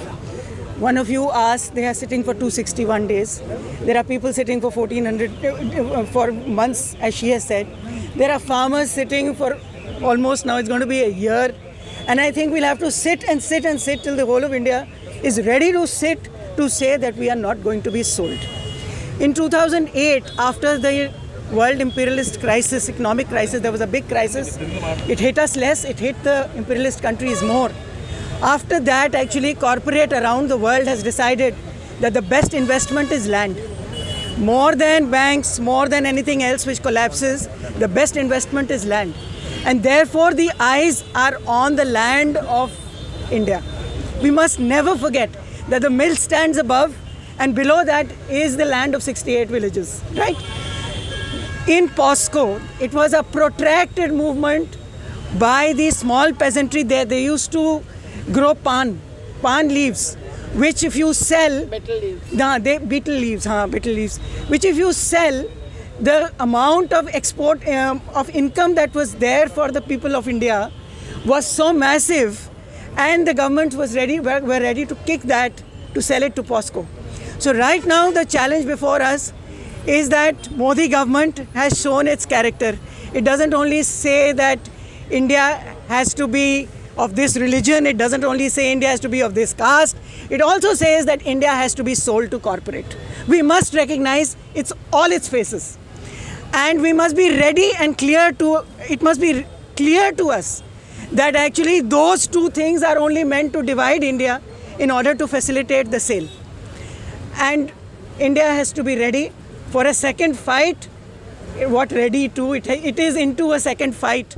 One of you asked, they are sitting for 261 days. There are people sitting for 1400 for months, as she has said. There are farmers sitting for almost now, it's going to be a year. And I think we'll have to sit and sit and sit till the whole of India is ready to sit to say that we are not going to be sold. In 2008, after the world imperialist crisis, economic crisis, there was a big crisis. It hit us less, it hit the imperialist countries more. After that, actually, corporate around the world has decided that the best investment is land. More than banks, more than anything else which collapses, the best investment is land. And therefore, the eyes are on the land of India. We must never forget that the mill stands above, and below that is the land of 68 villages, right? In POSCO, it was a protracted movement by the small peasantry there. They used to grow pan leaves, which if you sell, betel leaves, which if you sell, the amount of export of income that was there for the people of India was so massive, and the government was were ready to kick that to sell it to POSCO. So right now the challenge before us is that Modi government has shown its character. It doesn't only say that India has to be of this religion, it doesn't only say India has to be of this caste, it also says that India has to be sold to corporate. We must recognize all its faces. And we must be ready and it must be clear to us that actually those two things are only meant to divide India. in order to facilitate the sale. And India has to be ready for a second fight. What ready to? It is into a second fight.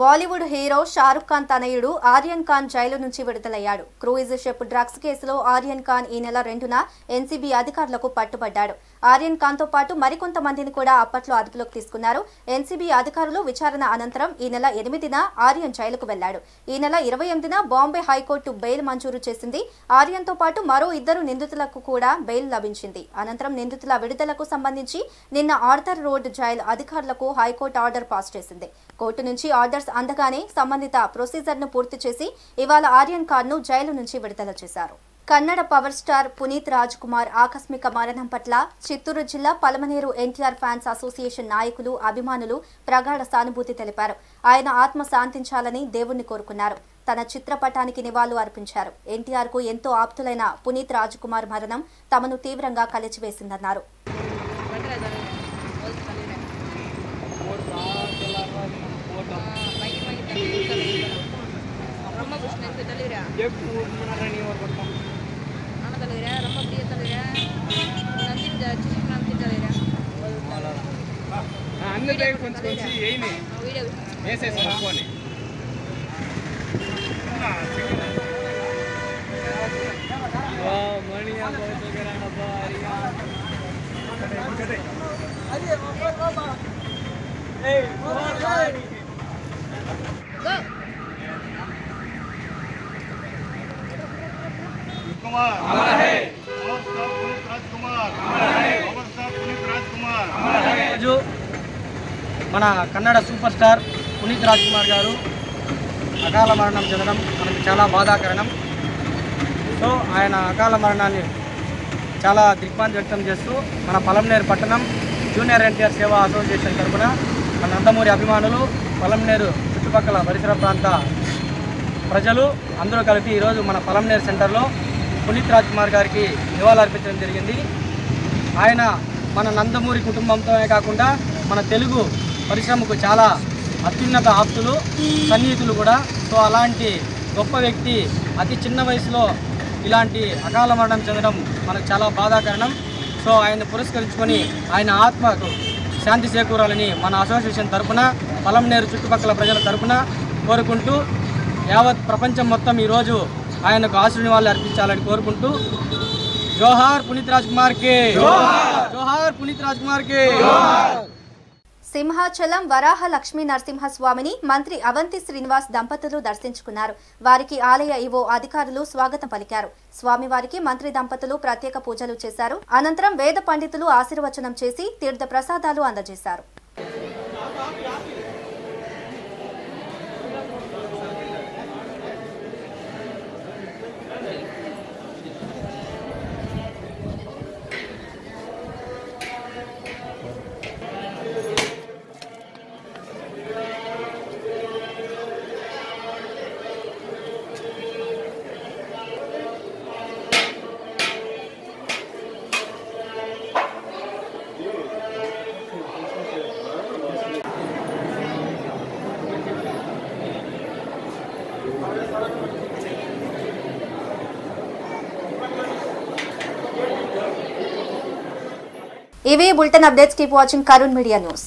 Bollywood hero Shahrukh Khan తనయుడు Aryan Khan jail నుంచి విడుదలయ్యాడు. Cruise ship drugs కేసులో ఆర్యన్ ఖాన్ ఈ నెల 2న NCB అధికారులకు పట్టుబడ్డాడు. ఆర్యన్ ఖాన్ తో పాటు మరికొంతమందిని కూడా అప్పట్లో అదుపులోకి తీసుకున్నారు. ఎన్సీబీ అధికారులు విచారణ అనంతరం ఈ నెల 8న ఆర్యన్ జైలుకు వెళ్లాడు. ఈ నెల 28న బాంబే హైకోర్టు బెయిల్ మంజూరు చేసింది. ఆర్యన్ తో పాటు మరో 2 నిందితులకు కూడా బెయిల్ లభించింది. అనంతరం నిందితుల విడుదలకు సంబంధించి నిన్న ఆర్థర్ రోడ్ జైలు అధికారులకు హైకోర్టు ఆర్డర్ పాస్ చేసింది. కోర్టు నుంచి ఆర్డర్స్ అందగానే సంబంధిత ప్రొసీజర్ను పూర్తి చేసి ఇవాళ ఆర్యన్ ఖాన్ ను జైలు నుంచి విడుదల చేశారు. కన్నడ పవర్ స్టార్ పునీత్ రాజ్ కుమార్ ఆకస్మిక మరణం పట్ల చిత్తూరు జిల్లా పలమనేరు ఎన్టీఆర్ ఫ్యాన్స్ అసోసియేషన్ నాయకులు అభిమానులు ప్రగాఢ సానుభూతి తెలిపారు. ఆయన ఆత్మ శాంతించాలని దేవుణ్ణి కోరుకున్నారు. తన చిత్రపటానికి నివాళులు అర్పించారు. ఎన్టీఆర్ కు ఎంతో ఆప్తులైన పునీత్ రాజ్ కుమార్ మరణం తమను తీవ్రంగా కలిచివేసిందన్నారు. మన కన్నడ సూపర్ స్టార్ పునీత్ రాజ్ కుమార్ గారు అకాల మరణం చెందడం మనకు చాలా బాధాకరణం. సో ఆయన అకాల మరణాన్ని చాలా దిగ్భ్రాంతి వ్యక్తం చేస్తూ మన పలమనేరు పట్టణం జూనియర్ ఎన్టీఆర్ సేవా అసోసియేషన్ తరఫున మన నందమూరి అభిమానులు, పలమనేరు చుట్టుపక్కల పరిసర ప్రాంత ప్రజలు అందరూ కలిపి ఈరోజు మన పలమనేరు సెంటర్లో పునీత్ రాజ్ కుమార్ గారికి నివాళులు అర్పించడం జరిగింది. ఆయన మన నందమూరి కుటుంబంతోనే కాకుండా మన తెలుగు పరిశ్రమకు చాలా అత్యున్నత ఆప్తులు, సన్నిహితులు కూడా. సో అలాంటి గొప్ప వ్యక్తి అతి చిన్న వయసులో ఇలాంటి అకాల మరణం చెందడం మనకు చాలా బాధాకరణం. సో ఆయన్ని పురస్కరించుకొని ఆయన ఆత్మకు శాంతి చేకూరాలని మన అసోసియేషన్ తరఫున, పలమనేరు చుట్టుపక్కల ప్రజల తరఫున కోరుకుంటూ యావత్ ప్రపంచం మొత్తం ఈరోజు ఆయనకు ఆశీర్వాదాలు అర్పించాలని కోరుకుంటూ జోహార్ పునీత్ రాజ్ కుమార్ కే, జోహార్ పునీత్ రాజ్ కుమార్ కే. సింహాచలం వరాహ లక్ష్మీ నరసింహస్వామిని మంత్రి అవంతి శ్రీనివాస్ దంపతులు దర్శించుకున్నారు. వారికి ఆలయ ఈవో అధికారులు స్వాగతం పలికారు. స్వామివారికి మంత్రి దంపతులు ప్రత్యేక పూజలు చేశారు. అనంతరం వేద పండితులు ఆశీర్వచనం చేసి తీర్థ ప్రసాదాలు అందజేశారు. ఇవి bulletin updates. Keep watching Karun media news.